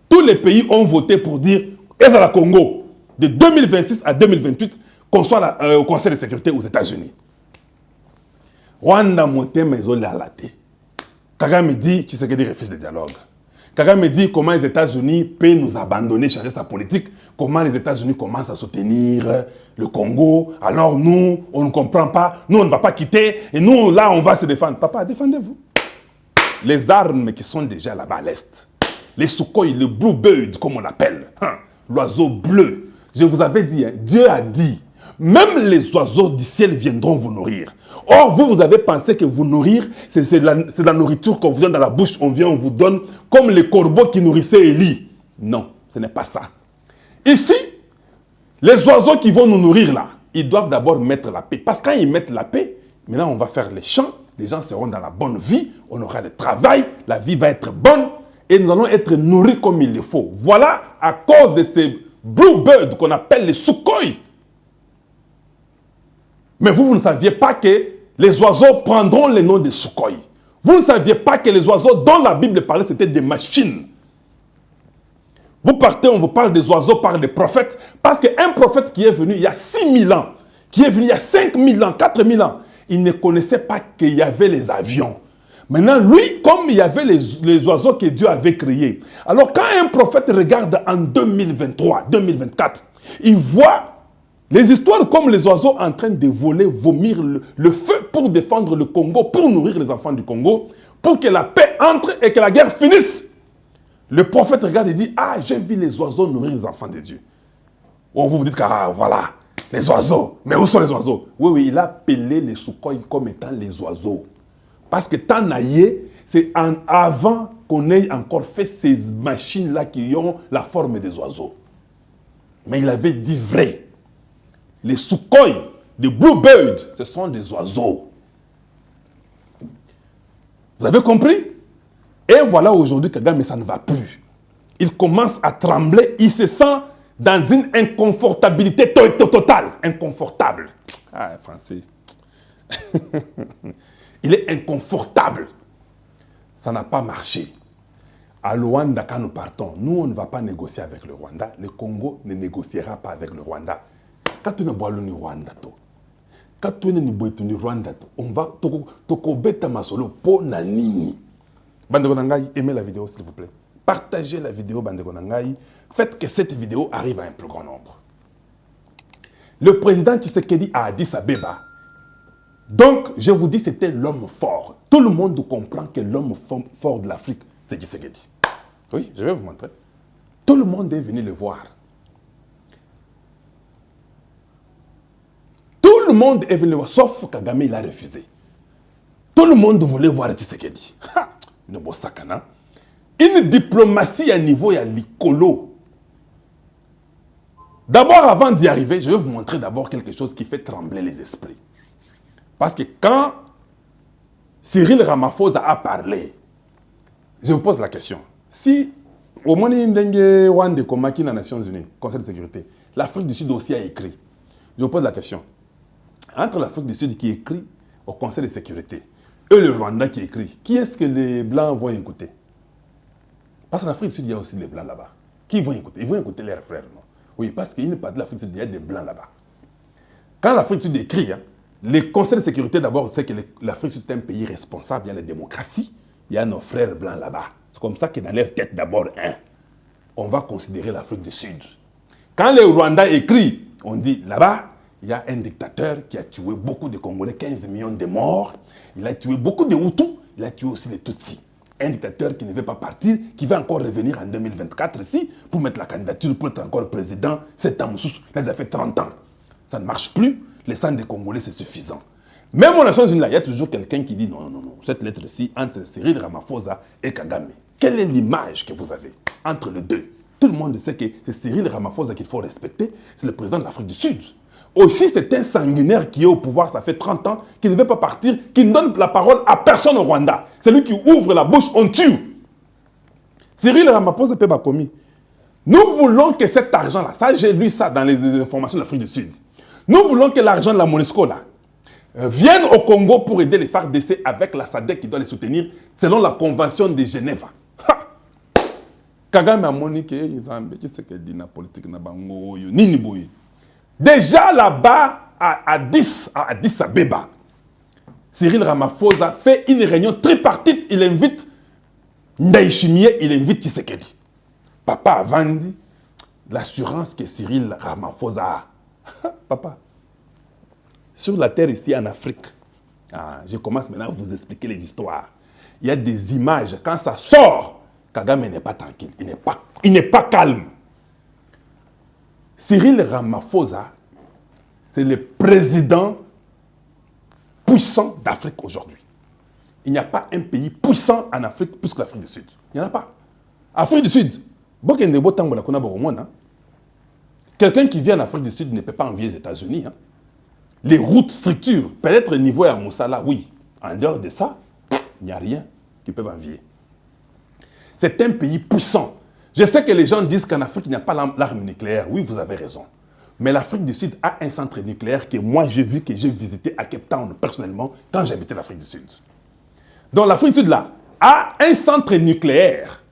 Tous les pays ont voté pour dire, est-ce à la Congo, de 2026 à 2028, qu'on soit au Conseil de sécurité aux États-Unis. Rwanda monté maison la laté. Kagame dit Tshisekedi refuse le dialogue. Kagame dit comment les États-Unis peuvent nous abandonner, changer sa politique. Comment les États-Unis commencent à soutenir le Congo. Alors nous, on ne comprend pas. Nous, on ne va pas quitter. Et nous, là, on va se défendre. Papa, défendez-vous. Les armes qui sont déjà là-bas à l'Est. Les Sukhoi, le Bluebird, comme on l'appelle. l'oiseau bleu. Je vous avais dit, hein, Dieu a dit, même les oiseaux du ciel viendront vous nourrir. Or, vous avez pensé que vous nourrir, c'est la nourriture qu'on vous donne dans la bouche, on vient, on vous donne, comme les corbeaux qui nourrissaient Élie. Non, ce n'est pas ça. Ici, les oiseaux qui vont nous nourrir là, ils doivent d'abord mettre la paix. Parce que quand ils mettent la paix, maintenant on va faire les champs, les gens seront dans la bonne vie, on aura le travail, la vie va être bonne et nous allons être nourris comme il le faut. Voilà à cause de ces bluebirds qu'on appelle les Sukhoi. Mais vous ne saviez pas que les oiseaux prendront le nom de Sukhoi. Vous ne saviez pas que les oiseaux dont la Bible parlait, c'était des machines. Vous partez, on vous parle des oiseaux par des prophètes, parce qu'un prophète qui est venu il y a 6000 ans, qui est venu il y a 5000 ans, 4000 ans, il ne connaissait pas qu'il y avait les avions. Maintenant, lui, comme il y avait les oiseaux que Dieu avait créés, alors quand un prophète regarde en 2023, 2024, il voit les histoires comme les oiseaux en train de voler, vomir le feu pour défendre le Congo, pour nourrir les enfants du Congo, pour que la paix entre et que la guerre finisse. Le prophète regarde et dit, ah, j'ai vu les oiseaux nourrir les enfants de Dieu. Oh, vous vous dites, ah, voilà, les oiseaux. Mais où sont les oiseaux? Oui, oui, il a appelé les Sukhoi comme étant les oiseaux. Parce que Tanaïe, c'est avant qu'on ait encore fait ces machines-là qui ont la forme des oiseaux. Mais il avait dit vrai. Les Sukhoi, les bluebirds, ce sont des oiseaux. Vous avez compris? Et voilà aujourd'hui Kagame, ça ne va plus. Il commence à trembler, il se sent dans une inconfortabilité totale. Inconfortable. Ah, français. Il est inconfortable. Ça n'a pas marché. À Luanda, quand nous partons, nous, on ne va pas négocier avec le Rwanda. Le Congo ne négociera pas avec le Rwanda. Quand tu ne bois le Rwanda, quand tu ne bois le Rwanda, on va tokobeta masolo po nanini. Bandeko Nangai, aimez la vidéo s'il vous plaît. Partagez la vidéo, Bandeko Nangai. Faites que cette vidéo arrive à un plus grand nombre. Le président Tshisekedi a Addis Abeba. Donc, je vous dis, c'était l'homme fort. Tout le monde comprend que l'homme fort de l'Afrique, c'est Tshisekedi. Oui, je vais vous montrer. Tout le monde est venu le voir. Tout le monde est venu le voir, sauf Kagame, il a refusé. Tout le monde voulait voir Tshisekedi. Une diplomatie à niveau à l'icolo. D'abord, avant d'y arriver, je vais vous montrer d'abord quelque chose qui fait trembler les esprits. Parce que quand Cyril Ramaphosa a parlé, je vous pose la question. Si, au moins, il y a des Nations Unies, Conseil de sécurité, l'Afrique du Sud aussi a écrit. Je vous pose la question. Entre l'Afrique du Sud qui écrit au Conseil de sécurité et le Rwanda qui écrit, qui est-ce que les Blancs vont écouter? Parce qu'en Afrique du Sud, il y a aussi les Blancs là-bas. Qui vont écouter? Ils vont écouter leurs frères, non? Oui, parce qu'il n'y a pas de l'Afrique du Sud, il y a des Blancs là-bas. Quand l'Afrique du Sud écrit, hein, les conseils de sécurité, d'abord, c'est que l'Afrique du Sud est un pays responsable, il y a la démocratie, il y a nos frères Blancs là-bas. C'est comme ça que dans leur tête, d'abord, on va considérer l'Afrique du Sud. Quand le Rwanda écrit, on dit là-bas, il y a un dictateur qui a tué beaucoup de Congolais, 15 millions de morts. Il a tué beaucoup de Hutus, il a tué aussi les Tutsis. Un dictateur qui ne veut pas partir, qui va encore revenir en 2024 ici pour mettre la candidature pour être encore président. 7 ans, il a déjà fait 30 ans. Ça ne marche plus. Les sang des Congolais, c'est suffisant. Même aux Nations Unies, il y a toujours quelqu'un qui dit non, non, non, cette lettre-ci, entre Cyril Ramaphosa et Kagame, quelle est l'image que vous avez entre les deux? Tout le monde sait que c'est Cyril Ramaphosa qu'il faut respecter, c'est le président de l'Afrique du Sud. Aussi, c'est un sanguinaire qui est au pouvoir, ça fait 30 ans, qui ne veut pas partir, qui ne donne la parole à personne au Rwanda. C'est lui qui ouvre la bouche, on tue. Cyril Ramaphosa peut pas commis. Nous voulons que cet argent-là, ça j'ai lu ça dans les informations de l'Afrique du Sud, nous voulons que l'argent de la MONUSCO là, vienne au Congo pour aider les FARDC avec la SADC qui doit les soutenir selon la convention de Genève. Kagame a moniqué, tu sais que dit la politique na bango nini boy. Déjà là-bas, à Addis Abeba, Cyril Ramaphosa fait une réunion tripartite. Il invite Ndayishimiye, il invite Tshisekedi. Papa a vendu l'assurance que Cyril Ramaphosa a. Papa, sur la terre ici en Afrique, je commence maintenant à vous expliquer les histoires. Il y a des images, quand ça sort, Kagame n'est pas tranquille, il n'est pas calme. Cyril Ramaphosa, c'est le président puissant d'Afrique aujourd'hui. Il n'y a pas un pays puissant en Afrique plus que l'Afrique du Sud. Il n'y en a pas. Afrique du Sud, quelqu'un qui vit en Afrique du Sud ne peut pas envier les États-Unis. Hein. Les routes, structures, peut-être niveau à Moussala, oui. En dehors de ça, il n'y a rien qui peut envier. C'est un pays puissant. Je sais que les gens disent qu'en Afrique, il n'y a pas l'arme nucléaire. Oui, vous avez raison. Mais l'Afrique du Sud a un centre nucléaire que moi, j'ai vu, que j'ai visité à Cape Town personnellement quand j'habitais l'Afrique du Sud. Donc l'Afrique du Sud, là, a un centre nucléaire.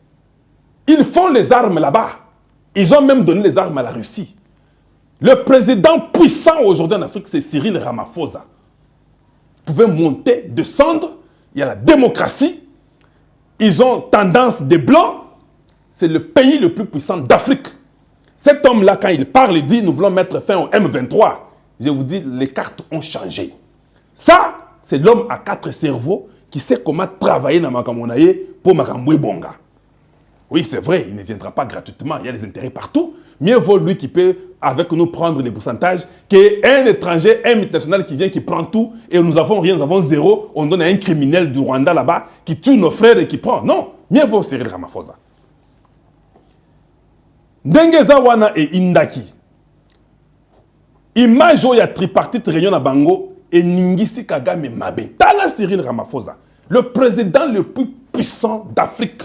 Ils font les armes là-bas. Ils ont même donné les armes à la Russie. Le président puissant aujourd'hui en Afrique, c'est Cyril Ramaphosa. Vous pouvez monter, descendre. Il y a la démocratie. Ils ont tendance des Blancs. C'est le pays le plus puissant d'Afrique. Cet homme-là, quand il parle, il dit, nous voulons mettre fin au M23. Je vous dis, les cartes ont changé. Ça, c'est l'homme à 4 cerveaux qui sait comment travailler dans Makamonaye pour Makamboué Bonga. Oui, c'est vrai, il ne viendra pas gratuitement, il y a des intérêts partout. Mieux vaut lui qui peut, avec nous, prendre des pourcentages qu'un étranger, un multinational qui vient, qui prend tout, et nous avons rien, nous avons zéro, on donne à un criminel du Rwanda là-bas, qui tue nos frères et qui prend. Non, mieux vaut Cyril Ramaphosa. Ndengeza wana et Indaki. Image où il y a tripartite réunion à Bango et Ningisi Kagame Mabe. Tala Cyril Ramaphosa, le président le plus puissant d'Afrique.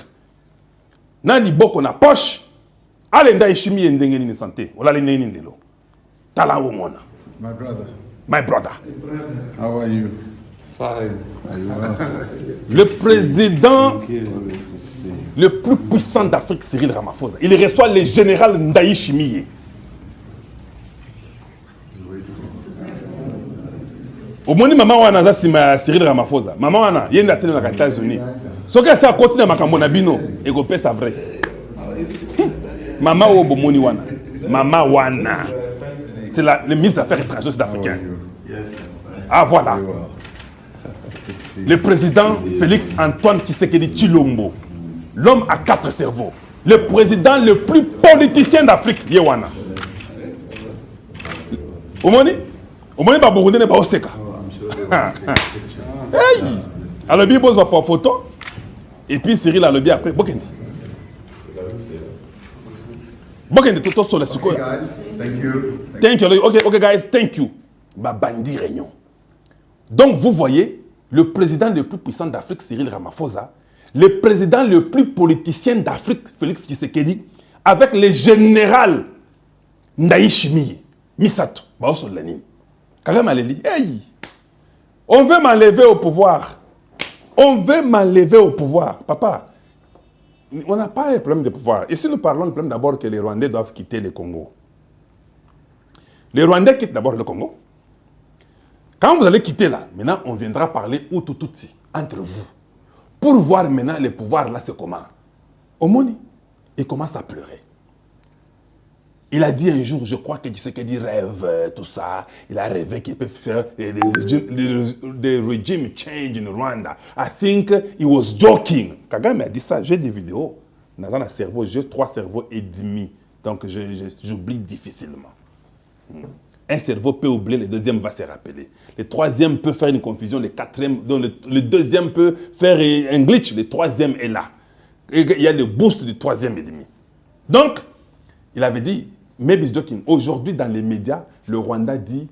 Nani boko na poche. Alenda ishimi yendengeni ni santé. Ola lendengeni ndelo. Tala womona. My brother. My brother. How are you? Fine. Le président le plus puissant d'Afrique, Cyril Ramaphosa. Il reçoit le général Ndayi Chimiye. Au moment où maman wana sima Cyril Ramaphosa, maman wana yenda tele na États-Unis. Ce que ça continue makambo na bino et go pesa vrai. Maman o bomoni wana. Maman wana. C'est le ministre des Affaires étrangères sud-africain. Ah voilà. Le président Félix Antoine Tshisekedi Tshilombo. L'homme à 4 cerveaux. Le président le plus politicien d'Afrique, Yewana. Omoni? Omoni ba Burundais ne ba Oseka. Hey! Alors bien pose pour photo. Et puis Cyril a le bien après. Bokende. Bokende tout sur le sucre. Okay, guys. Thank you. Thank you. Okay, guys, thank you. Ba bandi réunion. Donc vous voyez, le président le plus puissant d'Afrique, Cyril Ramaphosa, le président le plus politicien d'Afrique, Félix Tshisekedi, avec le général Ndayi Chimiye, Misato, Baoso Lanine. Kagame Aleli, hey, on veut m'enlever au pouvoir. On veut m'enlever au pouvoir. Papa, on n'a pas un problème de pouvoir. Ici, nous parlons du problème d'abord que les Rwandais doivent quitter le Congo. Les Rwandais quittent d'abord le Congo. Quand vous allez quitter là, maintenant, on viendra parler Hutu-Tutsi entre vous. Pour voir maintenant le pouvoir là, c'est comment. Omoni, il commence à pleurer. Il a dit un jour, je crois que Tshisekedi rêve, tout ça. Il a rêvé qu'il peut faire the regime change in Rwanda. I think he was joking. Kagame a dit ça, j'ai des vidéos. Dans un cerveau, j'ai 3 cerveaux et demi. Donc j'oublie difficilement. Un cerveau peut oublier, le deuxième va se rappeler. Le troisième peut faire une confusion, le quatrième, donc le deuxième peut faire un glitch, le troisième est là. Et il y a le boost du troisième et demi. Donc, il avait dit, maybe it's joking. Aujourd'hui, dans les médias, le Rwanda dit,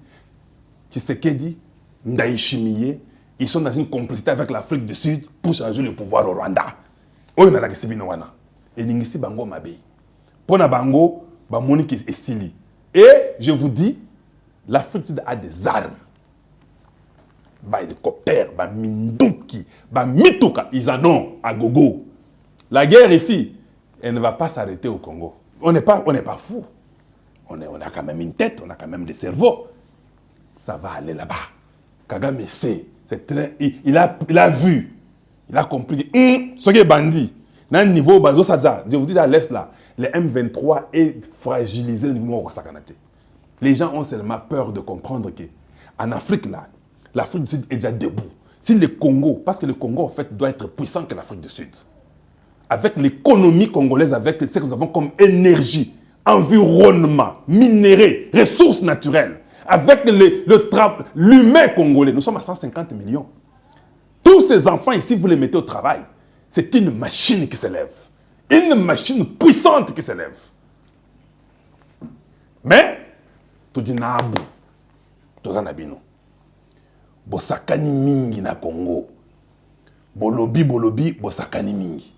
Tshisekedi, Ndayi Chimiye, ils sont dans une complicité avec l'Afrique du Sud pour changer le pouvoir au Rwanda. On a la question wana. Et n'ingisi bango mabe. Pona bango, ba monique est sili. Et je vous dis, l'Afrique du Sud a des armes. Bah hélicoptère, bah minduki, bah mituka, ils en ont à gogo. La guerre ici, elle ne va pas s'arrêter au Congo. On n'est pas fous. On a quand même une tête, on a quand même des cerveaux. Ça va aller là-bas. Kagame sait, c'est très, il a vu, il a compris. Ce qui est bandit, dans le niveau bazo sadja, je vous dis à l'est là, le M23 est fragilisé au niveau de Sakanate. Les gens ont seulement peur de comprendre que en Afrique là, l'Afrique du Sud est déjà debout. Si le Congo, parce que le Congo en fait doit être puissant que l'Afrique du Sud, avec l'économie congolaise, avec ce que nous avons comme énergie, environnement, minéraux, ressources naturelles, avec l'humain congolais. Nous sommes à 150 millions. Tous ces enfants ici, vous les mettez au travail. C'est une machine qui s'élève. Une machine puissante qui s'élève. Mais, tout dit nabu, tout ça nabino. Bosakani mingi na Congo. Bolobi, bosakani mingi.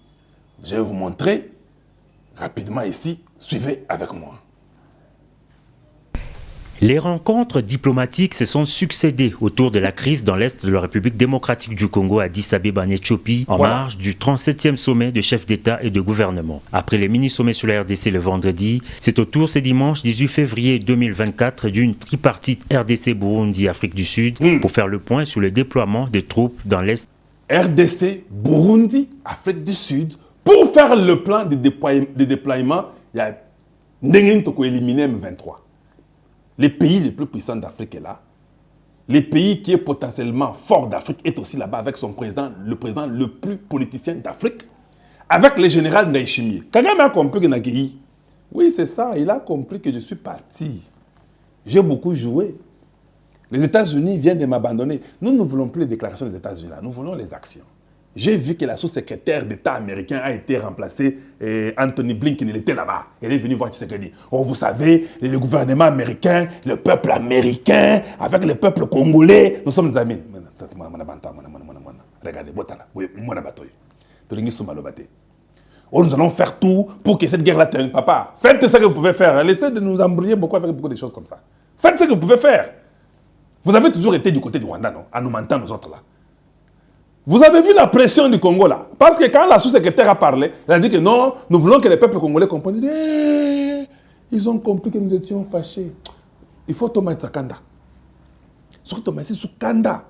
Je vais vous montrer rapidement ici. Suivez avec moi. Les rencontres diplomatiques se sont succédées autour de la crise dans l'Est de la République démocratique du Congo à Addis Abeba en Éthiopie, en marge du 37e sommet de chefs d'État et de gouvernement. Après les mini-sommets sur la RDC le vendredi, c'est au tour ce dimanche 18 février 2024 d'une tripartite RDC-Burundi-Afrique du Sud pour faire le point sur le déploiement des troupes dans l'Est. RDC, Burundi, Afrique du Sud, pour faire le plan de déploiement, il y a Ndengen Toko éliminé M23. Les pays les plus puissants d'Afrique est là. Le pays qui est potentiellement fort d'Afrique est aussi là-bas avec son président, le président le plus politicien d'Afrique, avec le général Ndayishimiye. Kagame a compris que Naguéhi. Oui, c'est ça. Il a compris que je suis parti. J'ai beaucoup joué. Les États-Unis viennent de m'abandonner. Nous ne voulons plus les déclarations des États-Unis là. Nous voulons les actions. J'ai vu que la sous-secrétaire d'État américain a été remplacée. Anthony Blinken, il était là-bas. Il est venu voir Tshisekedi. Oh, vous savez, le gouvernement américain, le peuple américain, avec le peuple congolais, nous sommes des amis. Regardez, nous allons faire tout pour que cette guerre-là termine. Papa, faites ce que vous pouvez faire. Laissez de nous embrouiller beaucoup avec beaucoup de choses comme ça. Faites ce que vous pouvez faire. Vous avez toujours été du côté du Rwanda, non? À nous mentir, nous autres là. Vous avez vu la pression du Congo là? Parce que quand la sous-secrétaire a parlé, elle a dit que non, nous voulons que les peuples congolais comprennent. Ils ont compris que nous étions fâchés. Il faut tomber sur Kanda. Surtout tomber sur Kanda,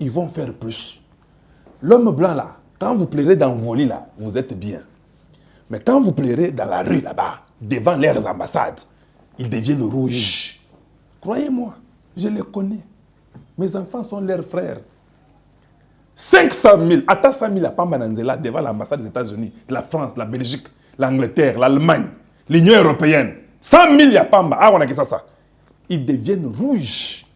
ils vont faire plus. L'homme blanc là, quand vous plairez dans vos lits là, vous êtes bien. Mais quand vous plairez dans la rue là-bas, devant leurs ambassades, ils deviennent rouges. Croyez-moi, je les connais. Mes enfants sont leurs frères. 500 000, à 100 000 à Pambananzela devant l'ambassade des États-Unis, la France, la Belgique, l'Angleterre, l'Allemagne, l'Union européenne. 100 000 à Pamba. Ah, on a que ça. Ils deviennent rouges.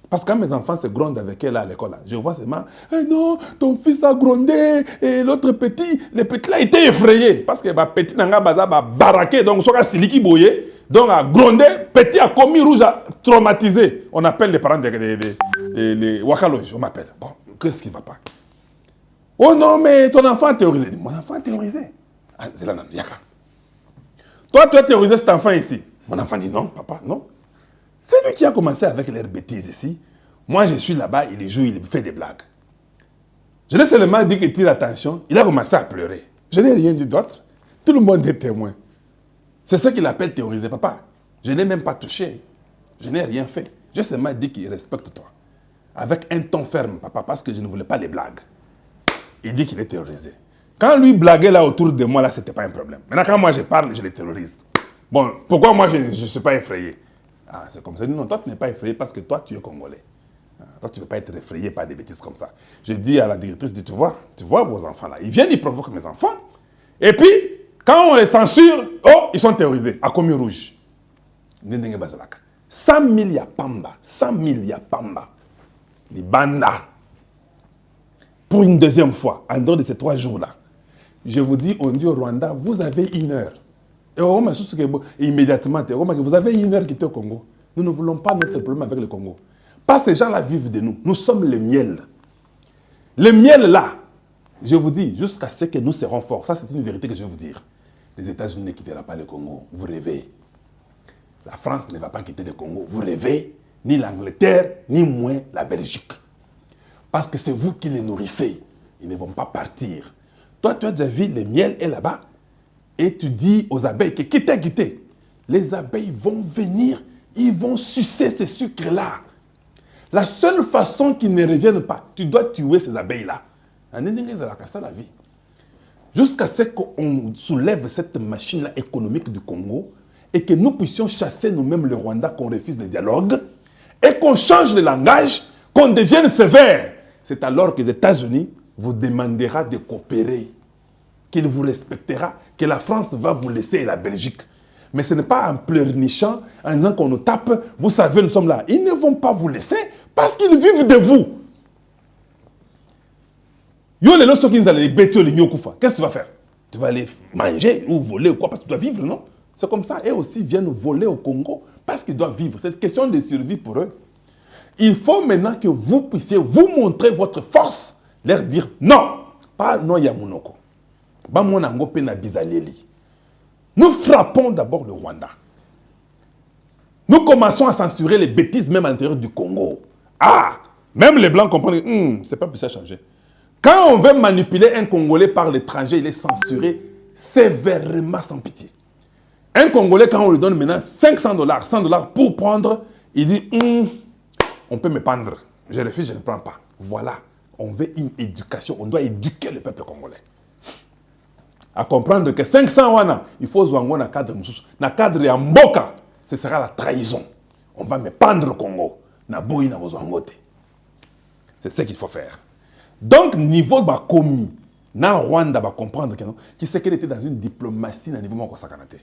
Parce que quand mes enfants se grondent avec elle à l'école, je vois seulement, hey non, ton fils a grondé, et l'autre petit, le petit là était effrayé. Parce que le petit n'a pas baraqué, donc soit siliki boyé, donc a grondé, petit a commis rouge, a traumatisé. On appelle les parents des Wakaloge, on m'appelle. Bon. Qu'est-ce qui ne va pas? Oh non, mais ton enfant a terrorisé. Mon enfant a terrorisé. Ah, c'est là, Yaka. Toi, tu as terrorisé cet enfant ici. Mon enfant dit non, papa, non. C'est lui qui a commencé avec leurs bêtises ici. Moi, je suis là-bas, il joue, il fait des blagues. Je l'ai seulement dit qu'il tire attention. Il a commencé à pleurer. Je n'ai rien dit d'autre. Tout le monde est témoin. C'est ça qu'il appelle terroriser, papa. Je n'ai même pas touché. Je n'ai rien fait. J'ai seulement dit qu'il respecte toi. Avec un ton ferme, papa, parce que je ne voulais pas les blagues. Il dit qu'il est terrorisé. Quand lui blaguait là autour de moi, là, ce n'était pas un problème. Maintenant, quand moi je parle, je les terrorise. Bon, pourquoi moi je ne suis pas effrayé? Ah, c'est comme ça. Non, toi, tu n'es pas effrayé parce que toi, tu es congolais. Ah, toi, tu ne veux pas être effrayé par des bêtises comme ça. Je dis à la directrice, tu vois vos enfants là. Ils viennent, ils provoquent mes enfants. Et puis, quand on les censure, oh, ils sont terrorisés. À commis rouge. 100 000 ya Pamba. 100 000 ya Pamba. Les bandas. Pour une deuxième fois, en dehors de ces 3 jours-là, je vous dis, on dit au Rwanda, vous avez 1 heure. Et immédiatement, vous avez 1 heure qui est au Congo. Nous ne voulons pas notre problème avec le Congo. Parce que ces gens-là vivent de nous. Nous sommes le miel. Le miel là, je vous dis, jusqu'à ce que nous serons forts. Ça, c'est une vérité que je vais vous dire. Les États-Unis ne quitteront pas le Congo. Vous rêvez. La France ne va pas quitter le Congo. Vous rêvez. Ni l'Angleterre, ni moins la Belgique. Parce que c'est vous qui les nourrissez. Ils ne vont pas partir. Toi, tu as déjà vu, le miel est là-bas. Et tu dis aux abeilles que quittez. Les abeilles vont venir, ils vont sucer ces sucres-là. La seule façon qu'ils ne reviennent pas, tu dois tuer ces abeilles-là. C'est la vie. Jusqu'à ce qu'on soulève cette machine-là économique du Congo et que nous puissions chasser nous-mêmes le Rwanda, qu'on refuse le dialogue, et qu'on change le langage, qu'on devienne sévère. C'est alors que les États-Unis vous demandera de coopérer, qu'il vous respectera, que la France va vous laisser et la Belgique. Mais ce n'est pas en pleurnichant, en disant qu'on nous tape, vous savez, nous sommes là. Ils ne vont pas vous laisser parce qu'ils vivent de vous. Qu'est-ce que tu vas faire? Tu vas aller manger ou voler ou quoi? Parce que tu dois vivre, non? C'est comme ça. Eux aussi viennent voler au Congo parce qu'ils doivent vivre. C'est une question de survie pour eux. Il faut maintenant que vous puissiez vous montrer votre force, leur dire non. Pas non Yamunoko. Nous frappons d'abord le Rwanda. Nous commençons à censurer les bêtises même à l'intérieur du Congo. Ah, même les Blancs comprennent que c'est pas plus à changer. Quand on veut manipuler un Congolais par l'étranger, il est censuré sévèrement sans pitié. Un Congolais, quand on lui donne maintenant 500 $, 100 $ pour prendre, il dit on peut me prendre. Je refuse, je ne prends pas. Voilà. On veut une éducation. On doit éduquer le peuple congolais. À comprendre que 500 wana, il faut jouer dans le cadre de na cadre ya mboka, ce sera la trahison. On va me pendre au Congo. Na boyi na bozwangote. C'est ce qu'il faut faire. Donc, niveau de commis, na Rwanda va comprendre que qui sait qu'elle était dans une diplomatie à niveau de Sakanate.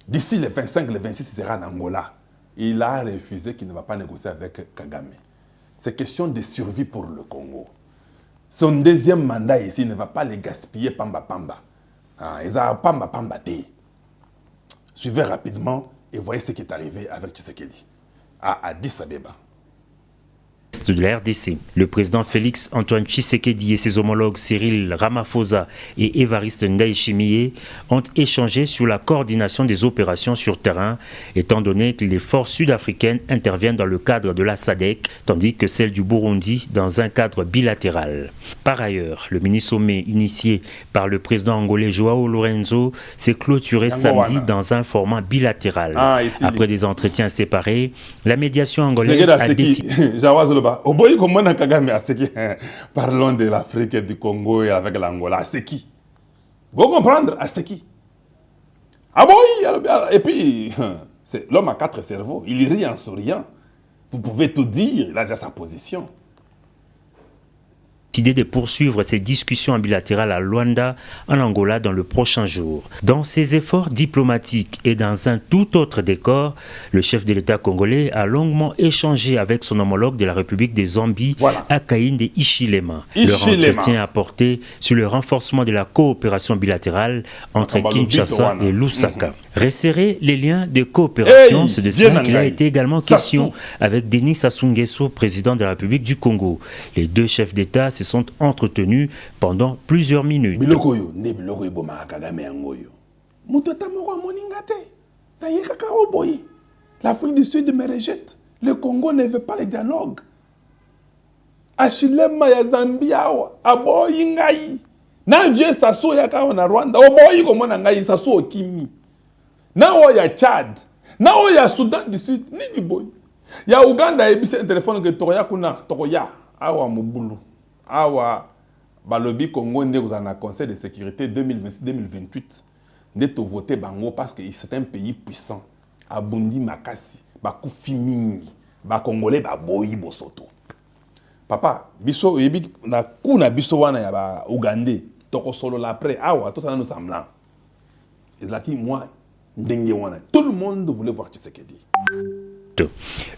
D'ici le 25, le 26, il sera en Angola. Il a refusé qu'il ne va pas négocier avec Kagame. C'est question de survie pour le Congo. Son deuxième mandat ici ne va pas les gaspiller pamba pamba. Ils ont pamba pamba té. Suivez rapidement et voyez ce qui est arrivé avec Tshisekedi à Addis Abeba. De la RDC. Le président Félix Antoine Tshisekedi et ses homologues Cyril Ramaphosa et Évariste Ndayishimiye ont échangé sur la coordination des opérations sur terrain, étant donné que les forces sud-africaines interviennent dans le cadre de la SADC, tandis que celles du Burundi dans un cadre bilatéral. Par ailleurs, le mini-sommet initié par le président angolais Joao Lourenço s'est clôturé samedi dans un format bilatéral. Après des entretiens séparés, la médiation angolaise a décidé... Parlons de l'Afrique et du Congo et avec l'Angola. À c'est qui? Vous comprendre? À c'est qui? Ah bon? Et puis, l'homme a 4 cerveaux. Il rit en souriant. Vous pouvez tout dire. Il a déjà sa position. Décidé de poursuivre ces discussions bilatérales à Luanda, en Angola, dans le prochain jour. Dans ses efforts diplomatiques et dans un tout autre décor, le chef de l'État congolais a longuement échangé avec son homologue de la République des Zambie, Hakainde Hichilema. Leur entretien a porté sur le renforcement de la coopération bilatérale entre Kinshasa et Lusaka. Resserrer les liens de coopération, c'est de cela qu'il a été également question avec Denis Sassou Nguesso, président de la République du Congo. Les deux chefs d'État se sont entretenus pendant plusieurs minutes. L'Afrique du Sud me rejette. Le Congo ne veut pas le dialogue. Achilema ya Zambia aboyi ngai. Na vieux Sassou ya ka na Rwanda oboyi komona ngai Sassou okimi. Na o ya Tchad, na o ya Soudan du Sud, ni boy. Ya Uganda ebise un téléphone que toya kuna, toya awa mubulu. Awa balobi Congo ndé vous en a conseil de sécurité 2026-2028 ndé to voter bango parce que c'est un pays puissant. Abundi makasi, bakufi mingi, ba Congolais ba boyi bosoto. Papa, biso yebi na kuna biso wana ya ba Ugandais, toko solo la après awa to ça nous semblant. Et là qui moi tout le monde voulait voir Tshisekedi.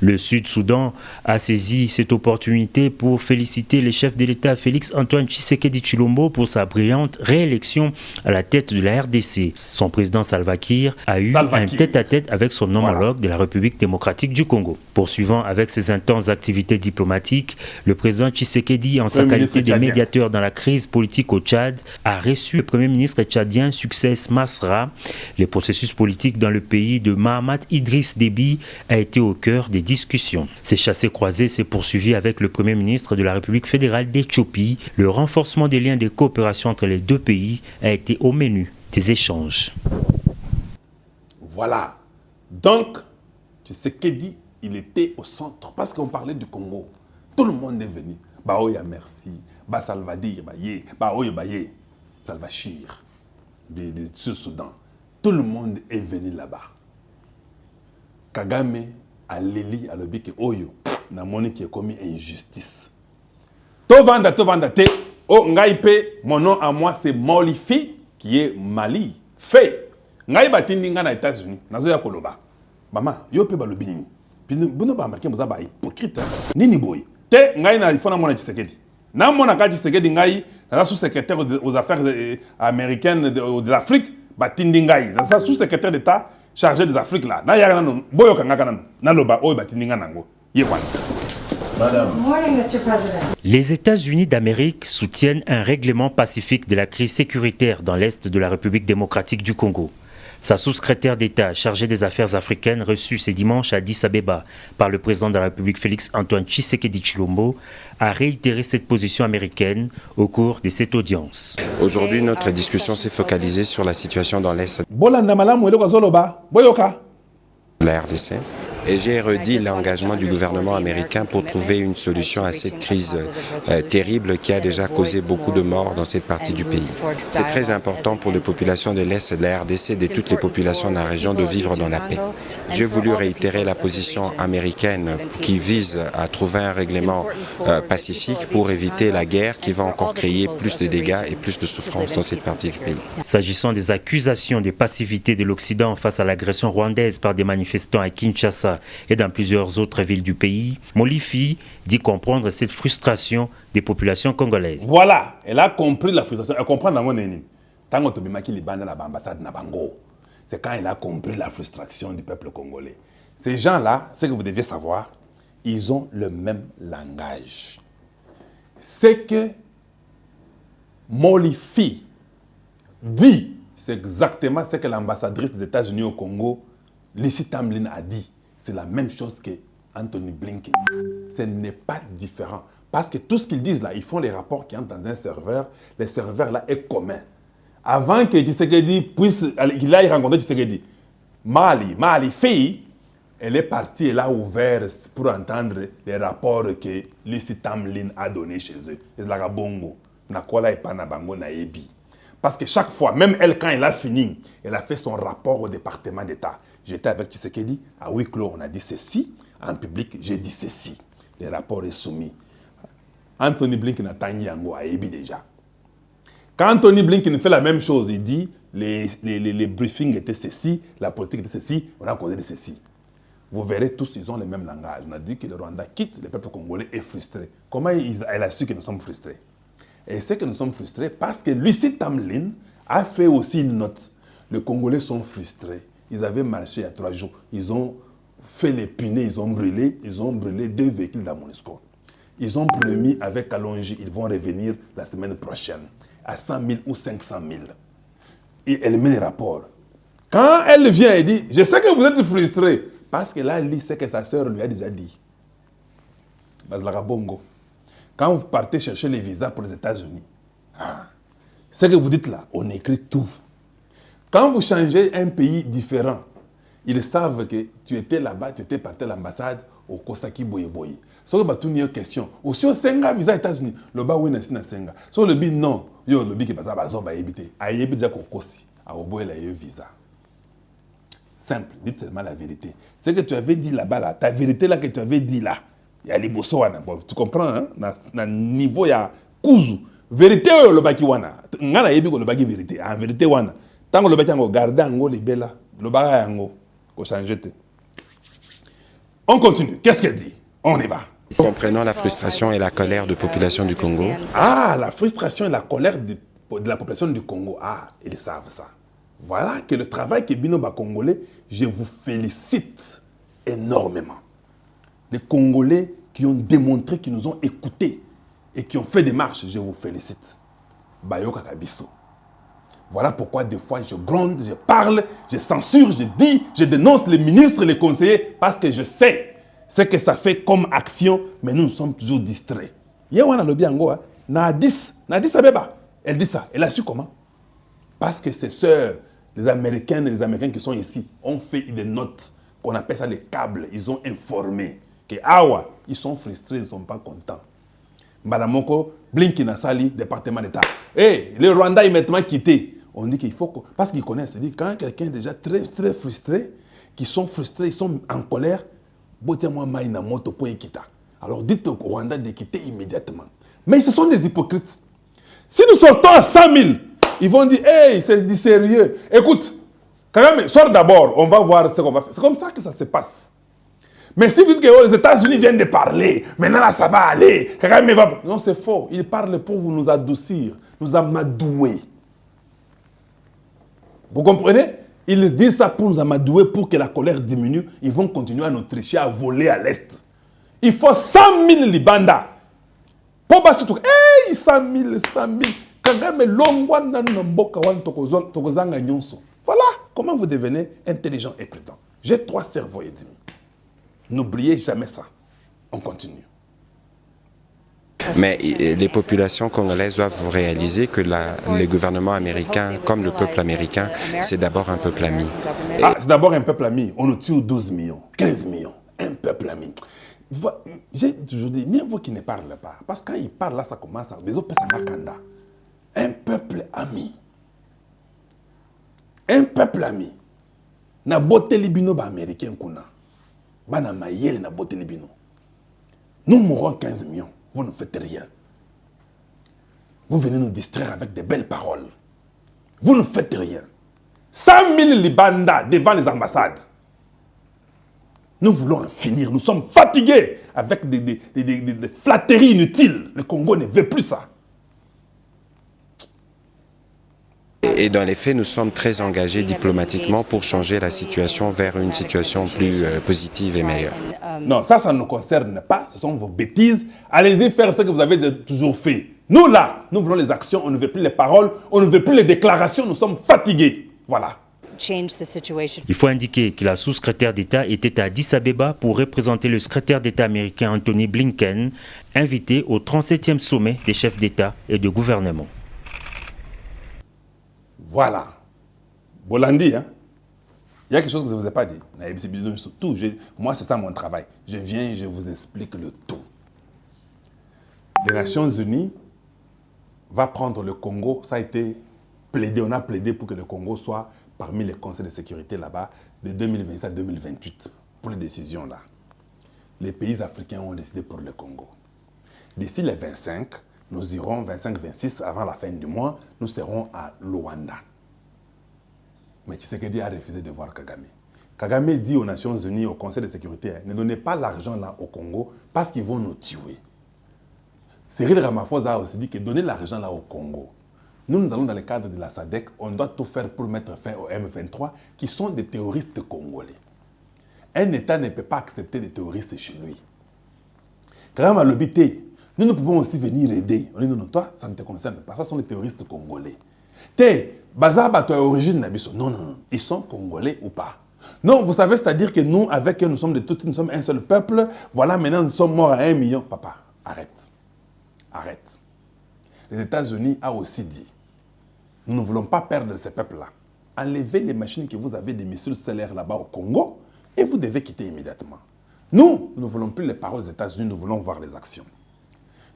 Le Sud-Soudan a saisi cette opportunité pour féliciter le chef de l'État Félix Antoine Tshisekedi Tshilombo pour sa brillante réélection à la tête de la RDC. Son président Salva Kiir a eu un tête-à-tête avec son homologue de la République démocratique du Congo. Poursuivant avec ses intenses activités diplomatiques, le président Tshisekedi, en sa qualité de médiateur dans la crise politique au Tchad, a reçu le premier ministre tchadien Succès Masra. Le processus politique dans le pays de Mahamat Idriss Déby a été au cœur des discussions. Ces chassés-croisés s'est poursuivi avec le Premier ministre de la République fédérale d'Éthiopie. Le renforcement des liens de coopération entre les deux pays a été au menu des échanges. Voilà. Donc, Tshisekedi, il était au centre parce qu'on parlait du Congo. Tout le monde est venu. Baoya merci. Ba Salvadir, ba ye. Baoya ba ye. Salvachir. De Sud-Soudan. Tout le monde est venu là-bas. Kagame a Lili a l'objet que Oyo n'a monnaie qui a commis injustice. Tovanda te. Oh ngaipe, mon nom à moi c'est Molifi qui est Mali. Fait. ngai batindi nga na États-Unis nazoya koloba mama yo pe balobi nini bino ba américain boza ba hypocrite nini boy te ngai na ifona mona Tshisekedi na mona ka Tshisekedi ngai na sous-secrétaire aux affaires américaines de l'Afrique batindi ngai na sous-secrétaire d'État chargé des Afriques là na ya na boyo kanga kana na loba oyo batindi nga nango ye wana. Les États-Unis d'Amérique soutiennent un règlement pacifique de la crise sécuritaire dans l'Est de la République démocratique du Congo. Sa sous-secrétaire d'État chargée des affaires africaines reçue ce dimanche à Addis Abeba par le président de la République Félix-Antoine Tshisekedi Tshilombo a réitéré cette position américaine au cours de cette audience. Aujourd'hui, notre discussion s'est focalisée sur la situation dans l'Est de la RDC. Et j'ai redit l'engagement du gouvernement américain pour trouver une solution à cette crise terrible qui a déjà causé beaucoup de morts dans cette partie du pays. C'est très important pour les populations de l'Est de la RDC et de toutes les populations de la région de vivre dans la paix. J'ai voulu réitérer la position américaine qui vise à trouver un règlement pacifique pour éviter la guerre qui va encore créer plus de dégâts et plus de souffrances dans cette partie du pays. S'agissant des accusations de passivité de l'Occident face à l'agression rwandaise par des manifestants à Kinshasa et dans plusieurs autres villes du pays, Molifi dit comprendre cette frustration des populations congolaises. Voilà, elle a compris la frustration. Elle comprend dans mon ennemi. Tant que tu les bandes à l'ambassade de Nabango, c'est quand elle a compris la frustration du peuple congolais. Ces gens-là, ce que vous devez savoir, ils ont le même langage. C'est que Molifi dit, c'est exactement ce que l'ambassadrice des États-Unis au Congo, Lucie Tamlin, a dit. C'est la même chose que Anthony Blinken. Ce n'est pas différent. Parce que tout ce qu'ils disent là, ils font les rapports qui entrent dans un serveur. Le serveur là est commun. Avant que Tshisekedi puisse, qu'il aille rencontrer Tshisekedi, Mali, fille, elle est partie, elle a ouvert pour entendre les rapports que Lucie Tamlin a donnés chez eux. Et la bongo, na kola et pas na bango na ebi. Parce que chaque fois, même elle, quand elle a fini, elle a fait son rapport au département d'État. J'étais avec Tshisekedi, à huis clos, on a dit ceci. En public, j'ai dit ceci. Le rapport est soumis. Anthony Blinken a tangi yango a ebi déjà. Quand Anthony Blinken fait la même chose, il dit les briefings étaient ceci, la politique était ceci, on a causé de ceci. Vous verrez tous, ils ont le même langage. On a dit que le Rwanda quitte, le peuple congolais est frustré. Comment elle a su que nous sommes frustrés? Et c'est que nous sommes frustrés parce que Lucie Tamlin a fait aussi une note. Les Congolais sont frustrés. Ils avaient marché il y a 3 jours. Ils ont fait les punais, ils ont brûlé 2 véhicules de la MONUSCO. Ils ont promis avec Kalonji, ils vont revenir la semaine prochaine à 100 000 ou 500 000. Et elle met les rapports. Quand elle vient et dit, je sais que vous êtes frustrés, parce que là, elle lit ce que sa sœur lui a déjà dit. Bazlara Bongo. Quand vous partez chercher les visas pour les États-Unis, ce que vous dites là, on écrit tout. Quand vous changez un pays différent, ils savent que tu étais là-bas, tu étais parti à l'ambassade au Kosaki Boyeboye. Si vous avez une question, aussi au Senga visa aux États-Unis, le bas où est na Senga. Si le dit non, le dit que ça va zoba éviter. Aïe déjà kokosi, à oboye la visa. Simple, dites seulement la vérité. Ce que tu avais dit là-bas, là, ta vérité là que tu avais dit là, il y a les bosso wana. Bon, tu comprends, hein? Na niveau, il y a kuzu. Vérité, le baki wana. Ngana yebi ko le baki vérité. En vérité wana. Tant que le baki ango garder ango les bella, le baka ango ko changer. On continue. Qu'est-ce qu'elle dit? On y va. Comprenant la frustration et la colère de la population du Congo. Ah, la frustration et la colère de la population du Congo. Ah, ils savent ça. Voilà que le travail que Binoba Congolais, je vous félicite énormément. Les Congolais qui ont démontré, qui nous ont écoutés et qui ont fait des marches, je vous félicite. Bayoka Kabiso. Voilà pourquoi des fois je gronde, je parle, je censure, je dis, je dénonce les ministres, les conseillers, parce que je sais ce que ça fait comme action, mais nous sommes toujours distraits. Yewana Lobiango, Nadis Abeba, elle dit ça. Elle a su comment? Parce que ses sœurs, les Américaines et les Américains qui sont ici, ont fait des notes, qu'on appelle ça les câbles. Ils ont informé que Awa, ils sont frustrés, ils ne sont pas contents. Madamoko, Blinken a sali, département d'État. Et le Rwanda est maintenant quitté. On dit qu'il faut que, parce qu'ils connaissent, dit quand quelqu'un est déjà très frustré, qui sont frustrés, ils sont en colère, alors dites au Rwanda de quitter immédiatement. Mais ce sont des hypocrites. Si nous sortons à 100 000, ils vont dire, hey, c'est du sérieux. Écoute, Kagame, sort d'abord, on va voir ce qu'on va faire. C'est comme ça que ça se passe. Mais si vous dites que oh, les États-Unis viennent de parler, maintenant là ça va aller, Kagame va... Non, c'est faux. Ils parlent pour nous adoucir, nous amadouer. Vous comprenez? Ils disent ça pour nous amadouer, pour que la colère diminue. Ils vont continuer à nous tricher, à voler à l'Est. Il faut 100 000 Libanda. Pour passer tout. Hey, 100 000, 100 000. Kagame longwana nomboka wan tokozanga nyonso. Voilà comment vous devenez intelligent et prudent. J'ai 3 cerveaux et demi. N'oubliez jamais ça. On continue. Mais les populations congolaises doivent réaliser que le gouvernement américain, comme le peuple américain, c'est d'abord un peuple ami. Ah, c'est d'abord un peuple ami. On nous tue 12 millions, 15 millions. Un peuple ami. J'ai toujours dit, mieux vaut qu'il ne parle pas. Parce que quand il parle là, ça commence à... Les autres personnes un peuple ami. Un peuple ami. Na boté libino ba américain kuna. Ba na mayele na boté libino. Nous mourrons 15 millions. Vous ne faites rien. Vous venez nous distraire avec de belles paroles. Vous ne faites rien. 100 000 Libanda devant les ambassades. Nous voulons en finir. Nous sommes fatigués avec des flatteries inutiles. Le Congo ne veut plus ça. Et dans les faits, nous sommes très engagés diplomatiquement pour changer la situation vers une situation plus positive et meilleure. Non, ça ne nous concerne pas. Ce sont vos bêtises. Allez-y faire ce que vous avez toujours fait. Nous, là, nous voulons les actions. On ne veut plus les paroles. On ne veut plus les déclarations. Nous sommes fatigués. Voilà. Il faut indiquer que la sous-secrétaire d'État était à Addis Abeba pour représenter le secrétaire d'État américain Anthony Blinken, invité au 37e sommet des chefs d'État et de gouvernement. Voilà. Bolandi, hein? Il y a quelque chose que je ne vous ai pas dit. Tout, moi, c'est ça mon travail. Je viens et je vous explique le tout. Les Nations Unies vont prendre le Congo. Ça a été plaidé. On a plaidé pour que le Congo soit parmi les conseils de sécurité là-bas de 2027 à 2028 pour les décisions là. Les pays africains ont décidé pour le Congo. D'ici les 25, nous irons 25-26 avant la fin du mois, nous serons à Luanda. Mais Tshisekedi a refusé de voir Kagame. Kagame dit aux Nations Unies, au Conseil de sécurité, ne donnez pas l'argent là au Congo parce qu'ils vont nous tuer. Cyril Ramaphosa a aussi dit que donnez l'argent là au Congo. Nous allons dans le cadre de la SADC, on doit tout faire pour mettre fin au M23 qui sont des terroristes congolais. Un État ne peut pas accepter des terroristes chez lui. Kagame a l'obité. Nous pouvons aussi venir aider. On dit non, toi, ça ne te concerne pas. Ça sont les terroristes congolais. Bazaba, toi, origine Nabiso. Non, non, non. Ils sont congolais ou pas? Non, vous savez, c'est-à-dire que nous, avec eux, nous sommes de tous, nous sommes un seul peuple. Voilà, maintenant, nous sommes morts à 1 million. Papa, arrête. Arrête. Les États-Unis ont aussi dit, nous ne voulons pas perdre ces peuples-là. Enlevez les machines que vous avez des missiles stellaires là-bas au Congo et vous devez quitter immédiatement. Nous ne voulons plus les paroles des États-Unis, nous voulons voir les actions.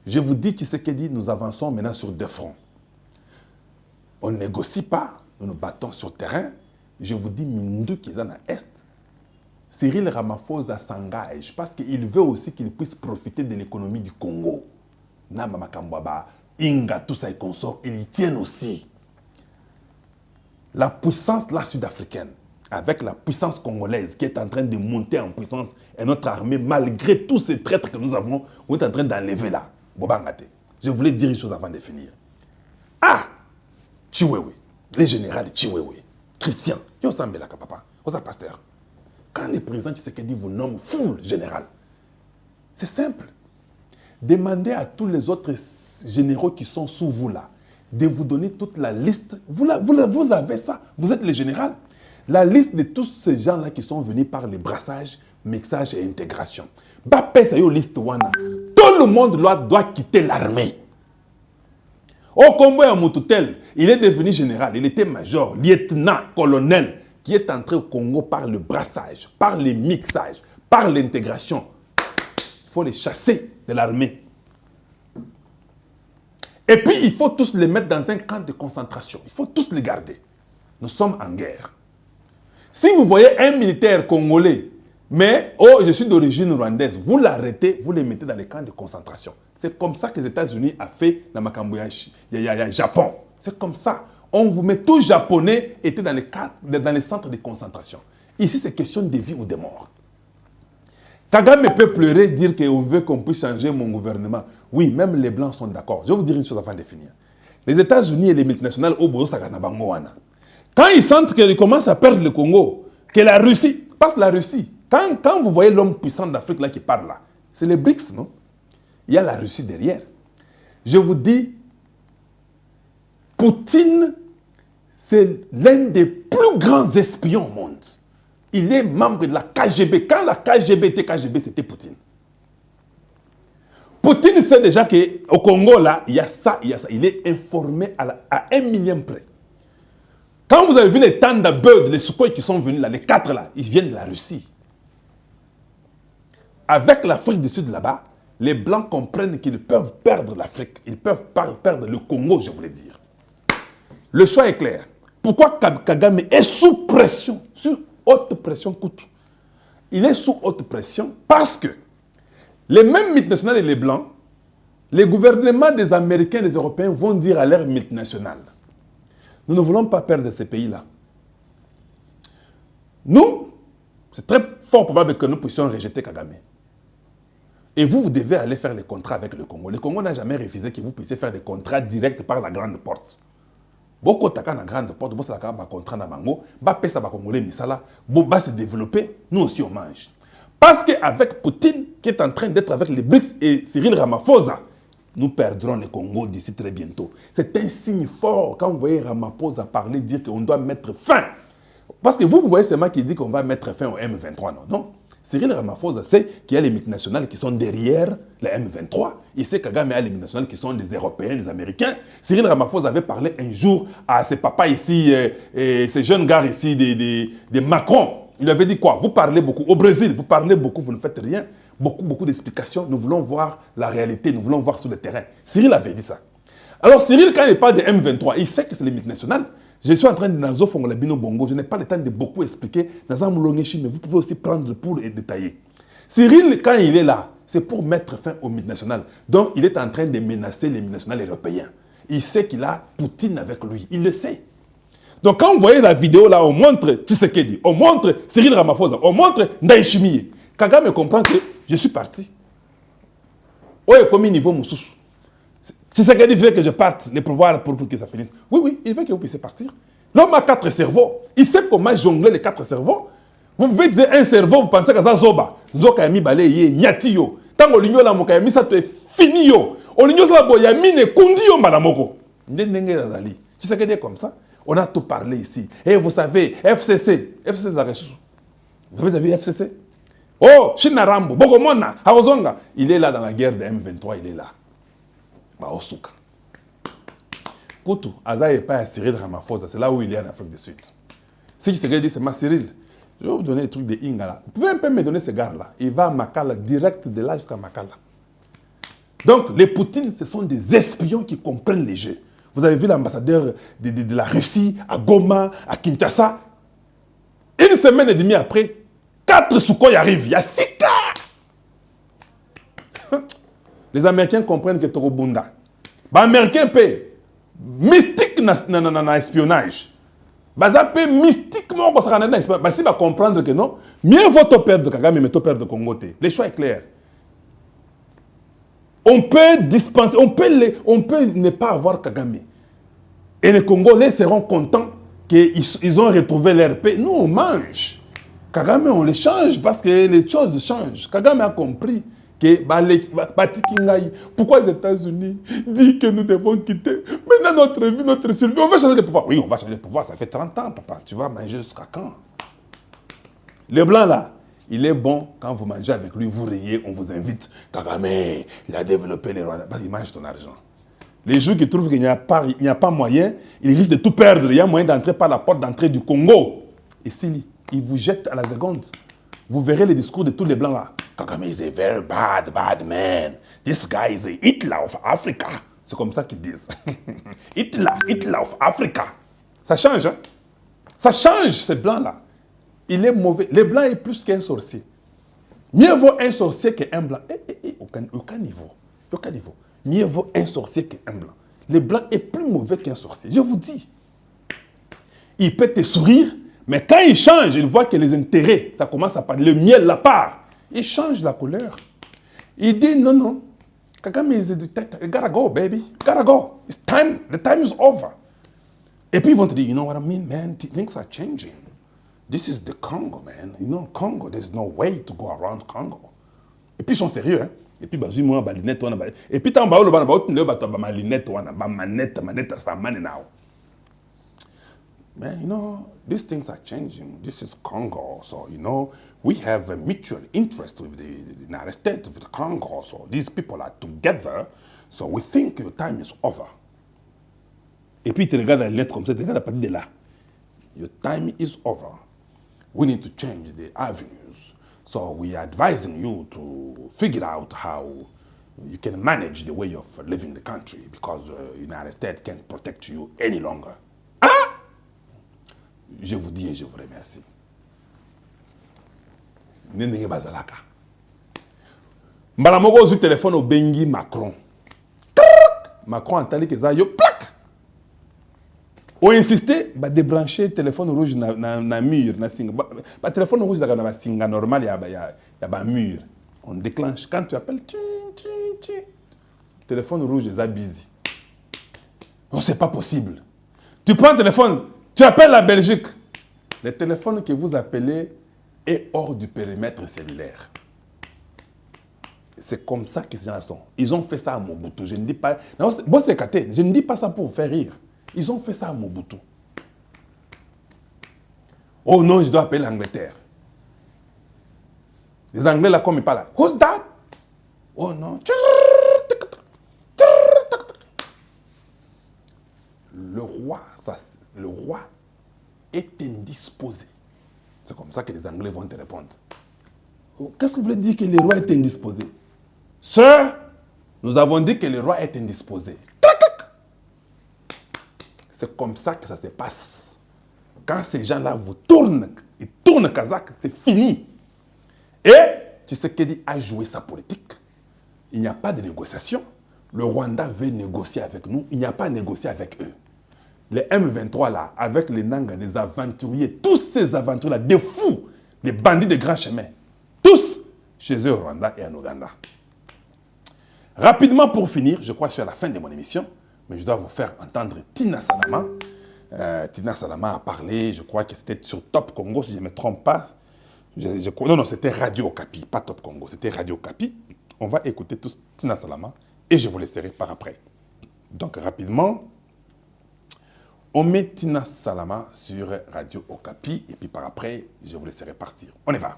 Je vous dis, Tshisekedi, nous avançons maintenant sur 2 fronts. On ne négocie pas, nous nous battons sur terrain. Je vous dis, Mindu qui est à l'Est, Cyril Ramaphosa s'engage parce qu'il veut aussi qu'il puisse profiter de l'économie du Congo. Namba Makambwaba, Inga, tout ça et consorts, ils y tiennent aussi. La puissance là sud-africaine, avec la puissance congolaise qui est en train de monter en puissance, et notre armée, malgré tous ces traîtres que nous avons, on est en train d'enlever là. Bobangate. Je voulais dire une chose avant de finir. Ah! Chiwewe, les généraux de Chiwewe, Christian, yo sambelaka papa, osa pasteur. Quand le président Tshisekedi vous nomme full général, c'est simple. Demandez à tous les autres généraux qui sont sous vous là, de vous donner toute la liste. Vous avez ça, vous êtes le général. La liste de tous ces gens-là qui sont venus par le brassage, mixage et intégration. Liste wana. Tout le monde doit quitter l'armée. Au Congo à Moutoutel, il est devenu général, il était major, lieutenant, colonel, qui est entré au Congo par le brassage, par le mixage, par l'intégration. Il faut les chasser de l'armée. Et puis, il faut tous les mettre dans un camp de concentration. Il faut tous les garder. Nous sommes en guerre. Si vous voyez un militaire congolais, mais, oh, je suis d'origine rwandaise, vous l'arrêtez, vous les mettez dans les camps de concentration. C'est comme ça que les États-Unis ont fait dans Makamboyashi. Il y a Japon. C'est comme ça. On vous met tous Japonais étaient dans les centres de concentration. Ici, c'est question de vie ou de mort. Kagame peut pleurer, dire qu'on veut qu'on puisse changer mon gouvernement. Oui, même les Blancs sont d'accord. Je vais vous dire une chose avant de finir. Les États-Unis et les multinationales, quand ils sentent qu'ils commencent à perdre le Congo, que la Russie, parce que la Russie, quand vous voyez l'homme puissant d'Afrique là qui parle là, c'est les BRICS, non? Il y a la Russie derrière. Je vous dis, Poutine, c'est l'un des plus grands espions au monde. Il est membre de la KGB. Quand la KGB était KGB, c'était Poutine. Poutine sait déjà qu'au Congo, là, il y a ça, il y a ça. Il est informé à 1 millième près. Quand vous avez vu les Thunderbirds, les Sukhoi qui sont venus là, les 4 là, ils viennent de la Russie. Avec l'Afrique du Sud là-bas, les Blancs comprennent qu'ils peuvent perdre l'Afrique. Ils peuvent perdre le Congo, je voulais dire. Le choix est clair. Pourquoi Kagame est sous pression, sous haute pression coûte? Il est sous haute pression parce que les mêmes multinationales et les Blancs, les gouvernements des Américains et des Européens vont dire à leurs multinationales, nous ne voulons pas perdre ces pays-là. Nous, c'est très fort probable que nous puissions rejeter Kagame. Et vous, vous devez aller faire les contrats avec le Congo. Le Congo n'a jamais refusé que vous puissiez faire des contrats directs par la grande porte. Beaucoup de la grande porte, beaucoup de contrat na bango, pesa ba congolais misala, va se développer, nous aussi on mange. Parce qu'avec Poutine, qui est en train d'être avec les BRICS et Cyril Ramaphosa, nous perdrons le Congo d'ici très bientôt. C'est un signe fort quand vous voyez Ramaphosa parler, dire qu'on doit mettre fin. Parce que vous voyez seulement qui dit qu'on va mettre fin au M23, non. Cyril Ramaphosa sait qu'il y a les multinationales qui sont derrière les M23. Il sait qu'il y a les multinationales qui sont des Européens, des Américains. Cyril Ramaphosa avait parlé un jour à ses papas ici, ces jeunes gars ici, des Macron. Il lui avait dit quoi? Vous parlez beaucoup. Au Brésil, vous parlez beaucoup, vous ne faites rien. Beaucoup d'explications. Nous voulons voir la réalité, nous voulons voir sur le terrain. Cyril avait dit ça. Alors Cyril, quand il parle de M23, il sait que c'est les multinationales. Je suis en train de nazo fongola bino bongo. Je n'ai pas le temps de beaucoup expliquer. Naza moulongeshi, mais vous pouvez aussi prendre pour et détailler. Cyril, quand il est là, c'est pour mettre fin aux multinationales. Donc, il est en train de menacer les multinationales européennes. Il sait qu'il a Poutine avec lui. Il le sait. Donc, quand vous voyez la vidéo là, on montre Tshisekedi, on montre Cyril Ramaphosa, on montre Ndayishimiye. Kagame comprend que je suis parti. Où est le niveau Moussoussou? Tshisekedi veut que je parte, le pouvoir pour que ça finisse. Oui, il veut que vous puissiez partir. L'homme a 4 cerveaux. Il sait comment jongler les 4 cerveaux. Vous pouvez dire un cerveau, vous pensez que ça zoba. Zoka yami bale ye nyati yo. Tant que l'union la moka yami ça te fini yo. L'union la bo yami ne kundi yo malamoko. Ndenge zali. Tshisekedi est comme ça. On a tout parlé ici. Et vous savez, FCC c'est la ressource. Vous avez vu FCC? Oh, Chinarambo, Bogomona, Haozonga. Il est là dans la guerre de M23, il est là. Baosuka. Koutou, Aza n'est pas à Cyril Ramaphosa, c'est là où il est en Afrique du Sud. Si tu te dit, c'est ma Cyril, je vais vous donner les trucs de Ingala. Vous pouvez un peu me donner ce gars-là. Il va à Makala, direct de là jusqu'à Makala. Donc, les Poutines, ce sont des espions qui comprennent les jeux. Vous avez vu l'ambassadeur de la Russie à Goma, à Kinshasa. Une semaine et demie après, 4 Sukhoi arrivent. Il y a 6 cas. Les Américains comprennent que c'est Bunda. Les Américains paient mystique dans l'espionnage. Ils paient mystiquement dans l'espionnage. Si ils comprendre que non, mieux vaut perdre Kagame, mais perdre Congo. Le choix est clair. On peut dispenser, on peut ne pas avoir Kagame. Et les Congolais seront contents qu'ils ont retrouvé leur paix. Nous, on mange. Kagame, on les change parce que les choses changent. Kagame a compris que pourquoi les États-Unis disent que nous devons quitter. Maintenant, notre vie, notre survie, on va changer le pouvoir. Oui, on va changer le pouvoir. Ça fait 30 ans, papa. Tu vas manger jusqu'à quand? Le blanc, là, il est bon quand vous mangez avec lui, vous riez, on vous invite. Kagame, il a développé les Rwandais. Parce qu'il mange ton argent. Les gens qui trouvent qu'il n'y a pas moyen, ils risquent de tout perdre. Il y a moyen d'entrer par la porte d'entrée du Congo. Et s'il vous jette à la seconde, vous verrez les discours de tous les blancs là. Kagame is a very bad man. This guy is a Hitler of Africa. C'est comme ça qu'ils disent. Hitler of Africa. Ça change, hein? Ça change, ce blanc-là. Il est mauvais. Le blanc est plus qu'un sorcier. Mieux vaut un sorcier qu'un blanc. Aucun niveau. Aucun niveau. Mieux vaut un sorcier qu'un blanc. Le blanc est plus mauvais qu'un sorcier. Je vous dis. il peut te sourire, mais quand il change, il voit que les intérêts, ça commence à parler, le miel la part, il change la couleur. Il dit non, non, Kagame is a dictator, you gotta go, baby, you gotta go. It's time, the time is over. Et puis ils vont te dire, you know what I mean, man, things are changing. This is the Congo, man. You know, Congo, there's no way to go around Congo. Et puis ils sont sérieux, hein. Et puis bazui moi ba lunette wana ba. Et puis tant ba lo ba ba otunle ba to ba ma lunette wana ba manette sa mane now. Man, you know, these things are changing. This is Congo, so you know we have a mutual interest with the United States, with the Congo. So these people are together. So we think your time is over. Et puis tu regardes la lettre comme ça, tu regardes la partie de là. Your time is over. We need to change the avenues. So we are advising you to figure out how you can manage the way of living the country because the United States can't protect you any longer. Hein? Je vous dis et je vous remercie. Ndenge bazalaka. Mbala moko zu téléphone au bengi Macron. Macron entali que ça yo plaque. On insisté ba débrancher téléphone rouge na mur na singa ba téléphone rouge na ba singa normal ya ba mur. On déclenche quand tu appelles téléphone rouge est busy. Non, c'est pas possible. Tu prends le téléphone, tu appelles la Belgique. Le téléphone que vous appelez est hors du périmètre cellulaire. C'est comme ça que ces gens sont. Ils ont fait ça à Mobutu. Je ne dis pas. Non, bon, c'est caté. Je ne dis pas ça pour vous faire rire. Ils ont fait ça à Mobutu. Oh non, je dois appeler l'Angleterre. Les Anglais là, comme ils parlent. Who's that? Oh non. Le roi est indisposé. C'est comme ça que les Anglais vont te répondre. Qu'est-ce que vous voulez dire que le roi est indisposé? Sir, nous avons dit que le roi est indisposé. C'est comme ça que ça se passe. Quand ces gens-là vous tournent, ils tournent Kazakh, c'est fini. Et Tshisekedi a joué sa politique. Il n'y a pas de négociation. Le Rwanda veut négocier avec nous. Il n'y a pas à négocier avec eux. Les M23 là, avec les Nanga, des aventuriers, tous ces aventuriers là, des fous, des bandits de grands chemins, tous chez eux au Rwanda et en Ouganda. Rapidement pour finir, je crois que je suis à la fin de mon émission, mais je dois vous faire entendre Tina Salama. Tina Salama a parlé, je crois que c'était sur Top Congo, si je ne me trompe pas. Non, c'était Radio Okapi, pas Top Congo, c'était Radio Okapi. On va écouter tous Tina Salama et je vous laisserai par après. Donc rapidement, on met Tina Salama sur Radio Okapi et puis par après, je vous laisserai partir. On y va.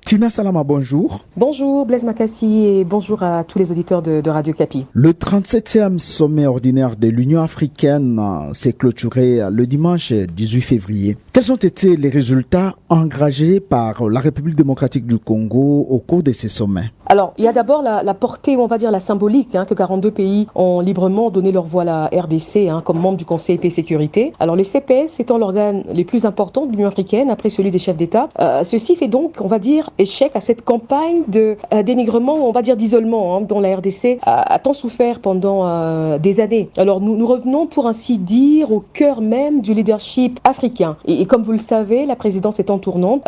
Tina Salama, bonjour. Bonjour Blaise Makassi et bonjour à tous les auditeurs de Radio Okapi. Le 37e sommet ordinaire de l'Union africaine s'est clôturé le dimanche 18 février. Quels ont été les résultats engagés par la République démocratique du Congo au cours de ces sommets? Alors, il y a d'abord la portée, on va dire la symbolique, que 42 pays ont librement donné leur voix à la RDC comme membre du Conseil paix et sécurité. Alors, les CPS étant l'organe les plus importants de l'Union africaine, après celui des chefs d'État, ceci fait donc, on va dire, échec à cette campagne de dénigrement, on va dire d'isolement, dont la RDC a tant souffert pendant des années. Alors, nous revenons, pour ainsi dire, au cœur même du leadership africain. Et comme vous le savez, la présidence étant tournante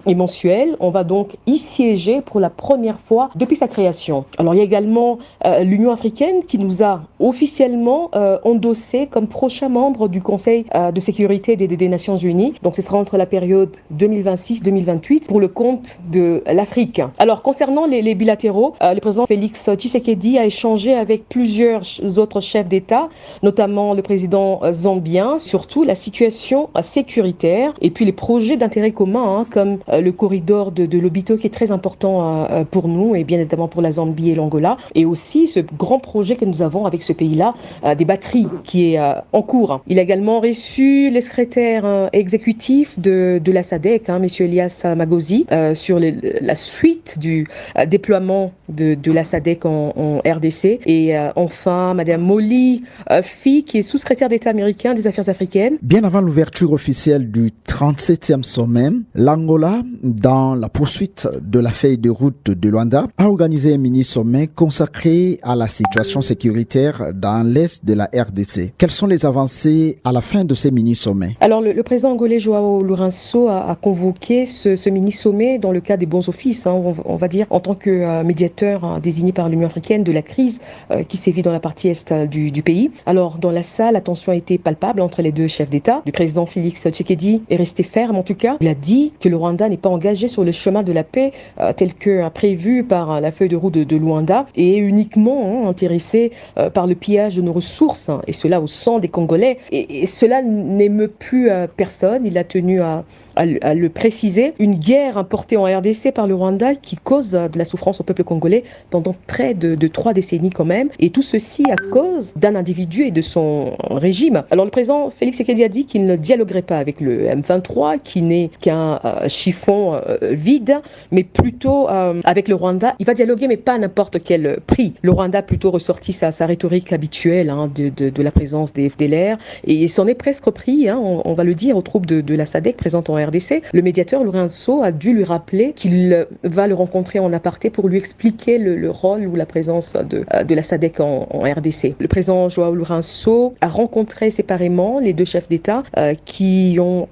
et mensuelle, on va donc y siéger pour la première fois depuis sa création. Alors il y a également l'Union africaine qui nous a officiellement endossé comme prochain membre du Conseil de sécurité des Nations Unies. Donc ce sera entre la période 2026-2028 pour le compte de l'Afrique. Alors concernant les bilatéraux, le président Félix Tshisekedi a échangé avec plusieurs autres chefs d'État, notamment le président zambien, surtout la situation sécuritaire et puis les projets d'intérêt commun comme le corridor de Lobito qui est très important pour nous et bien évidemment pour la Zambie et l'Angola, et aussi ce grand projet que nous avons avec ce pays-là, des batteries, qui est en cours. Il a également reçu les secrétaires exécutifs de la SADC, M. Elias Magosi, sur la suite du déploiement de la SADC en RDC. Et enfin, Madame Molly Fee, qui est sous-secrétaire d'État américain des Affaires africaines. Bien avant l'ouverture officielle du 37e sommet, l'Angola, dans la poursuite de la feuille de route de Luanda, a organisé un mini-sommet consacré à la situation sécuritaire dans l'est de la RDC. Quelles sont les avancées à la fin de ces mini-sommets? Alors, le président angolais João Lourenço a convoqué ce mini-sommet dans le cadre des bons offices, on va dire, en tant que médiateur désigné par l'Union africaine de la crise qui sévit dans la partie est du pays. Alors, dans la salle, la tension a été palpable entre les deux chefs d'État. Le président Félix Tshisekedi est resté ferme, en tout cas. Il a dit que le Rwanda n'est pas engagé sur le chemin de la paix tel que prévu par la feuille de route de Luanda et uniquement intéressé par le pillage de nos ressources, et cela au sang des Congolais. Et cela n'émeut plus personne. Il a tenu à le préciser, une guerre importée en RDC par le Rwanda qui cause de la souffrance au peuple congolais pendant près de 3 décennies quand même, et tout ceci à cause d'un individu et de son régime. Alors le président Félix Tshisekedi a dit qu'il ne dialoguerait pas avec le M23, qui n'est qu'un chiffon vide, mais plutôt avec le Rwanda. Il va dialoguer, mais pas à n'importe quel prix. Le Rwanda a plutôt ressorti sa rhétorique habituelle de la présence des FDLR, et il s'en est presque pris, on va le dire, aux troupes de la SADC présentes en RDC. Le médiateur Lourenço a dû lui rappeler qu'il va le rencontrer en aparté pour lui expliquer le rôle ou la présence de la SADC en RDC. Le président João Lourenço a rencontré séparément les deux chefs d'État qui ont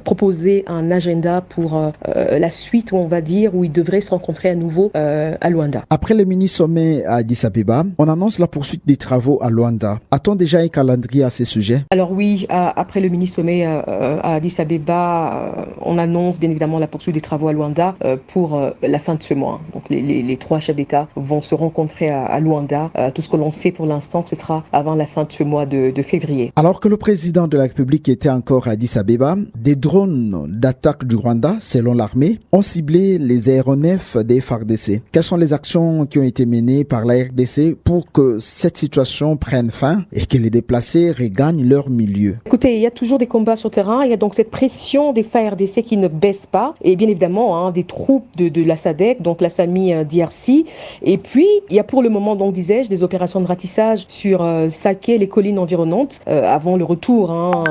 proposé un agenda pour la suite, on va dire, où ils devraient se rencontrer à nouveau à Luanda. Après le mini-sommet à Addis Abeba, on annonce la poursuite des travaux à Luanda. A-t-on déjà un calendrier à ce sujet? Alors oui, après le mini-sommet à Addis Abeba, on annonce bien évidemment la poursuite des travaux à Luanda pour la fin de ce mois. Donc les 3 chefs d'État vont se rencontrer à Luanda. Tout ce que l'on sait pour l'instant, ce sera avant la fin de ce mois de février. Alors que le président de la République était encore à Addis Abeba, des drones d'attaque du Rwanda, selon l'armée, ont ciblé les aéronefs des FARDC. Quelles sont les actions qui ont été menées par la RDC pour que cette situation prenne fin et que les déplacés regagnent leur milieu? Écoutez, il y a toujours des combats sur terrain. Il y a donc cette pression des FARDC qui ne baisse pas, et bien évidemment des troupes de la SADC, donc la SAMI DRC. Et puis il y a pour le moment, donc disais-je, des opérations de ratissage sur Saké, les collines environnantes, avant le retour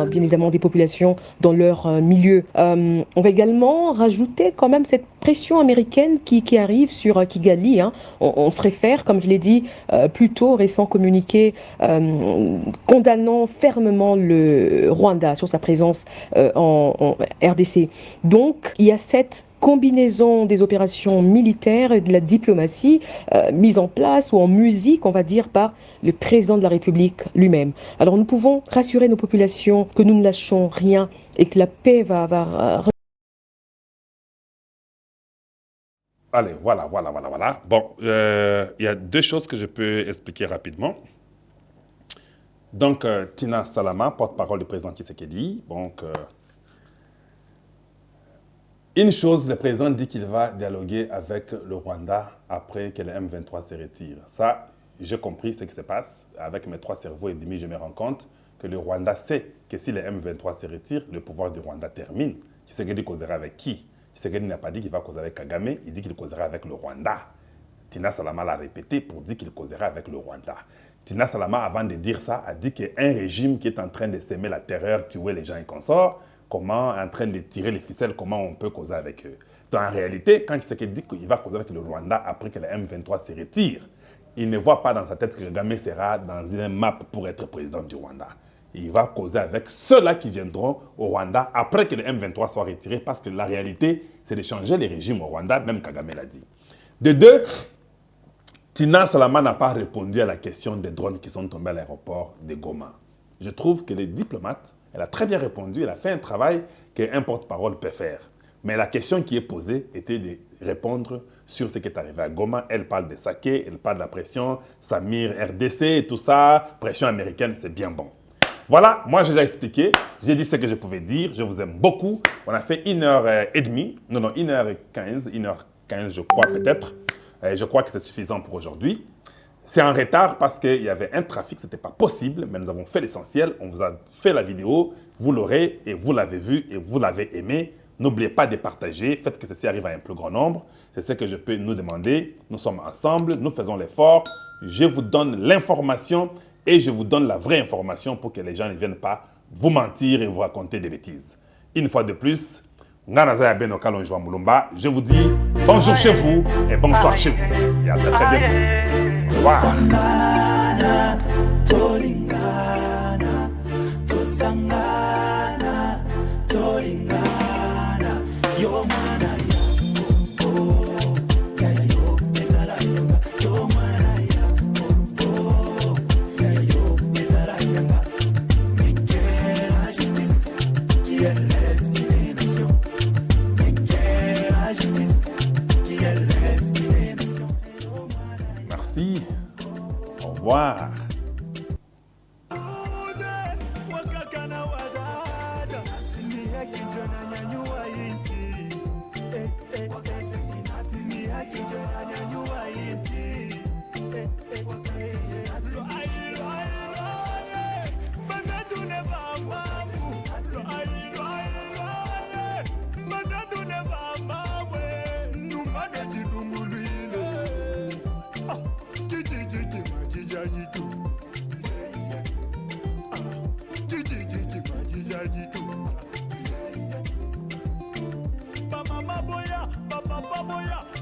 bien évidemment des populations dans leur milieu. On va également rajouter quand même cette pression américaine qui arrive sur Kigali. On se réfère, comme je l'ai dit plus tôt, au récent communiqué condamnant fermement le Rwanda sur sa présence en RDC. Donc, il y a cette combinaison des opérations militaires et de la diplomatie mise en place ou en musique, on va dire, par le président de la République lui-même. Alors, nous pouvons rassurer nos populations que nous ne lâchons rien et que la paix va... Allez, voilà. Bon, il y a 2 choses que je peux expliquer rapidement. Donc, Tina Salama, porte-parole du président Tshisekedi. Donc, une chose, le président dit qu'il va dialoguer avec le Rwanda après que le M23 se retire. Ça, j'ai compris ce qui se passe. Avec mes 3 cerveaux et demi, je me rends compte que le Rwanda sait que si le M23 se retire, le pouvoir du Rwanda termine. Tshisekedi causera avec qui? Tshisekedi n'a pas dit qu'il va causer avec Kagame, il dit qu'il causera avec le Rwanda. Tina Salama l'a répété pour dire qu'il causera avec le Rwanda. Tina Salama, avant de dire ça, a dit qu'un régime qui est en train de semer la terreur, tuer les gens et consorts, comment, en train de tirer les ficelles, comment on peut causer avec eux. Donc en réalité, quand Tshisekedi dit qu'il va causer avec le Rwanda après que le M23 se retire, il ne voit pas dans sa tête que Kagame sera dans une map pour être président du Rwanda. Il va causer avec ceux-là qui viendront au Rwanda après que le M23 soit retiré, parce que la réalité, c'est de changer les régimes au Rwanda, même Kagame l'a dit. De 2, Tina Salama n'a pas répondu à la question des drones qui sont tombés à l'aéroport de Goma. Je trouve que les diplomates, elle a très bien répondu, elle a fait un travail qu'un porte-parole peut faire. Mais la question qui est posée était de répondre sur ce qui est arrivé à Goma. Elle parle de Saké, elle parle de la pression, Samir, RDC et tout ça, pression américaine, c'est bien bon. Voilà, moi j'ai déjà expliqué, j'ai dit ce que je pouvais dire, je vous aime beaucoup. On a fait 1h30, non, 1h15, 1h15 je crois peut-être. Je crois que c'est suffisant pour aujourd'hui. C'est en retard parce qu'il y avait un trafic, ce n'était pas possible, mais nous avons fait l'essentiel. On vous a fait la vidéo, vous l'aurez et vous l'avez vu et vous l'avez aimé. N'oubliez pas de partager, faites que ceci arrive à un plus grand nombre. C'est ce que je peux nous demander. Nous sommes ensemble, nous faisons l'effort. Je vous donne l'information et je vous donne la vraie information pour que les gens ne viennent pas vous mentir et vous raconter des bêtises. Une fois de plus, je vous dis bonjour chez vous et bonsoir chez vous. Et à très bientôt. Au revoir. Merci. Au revoir. Mama boya, papa boya.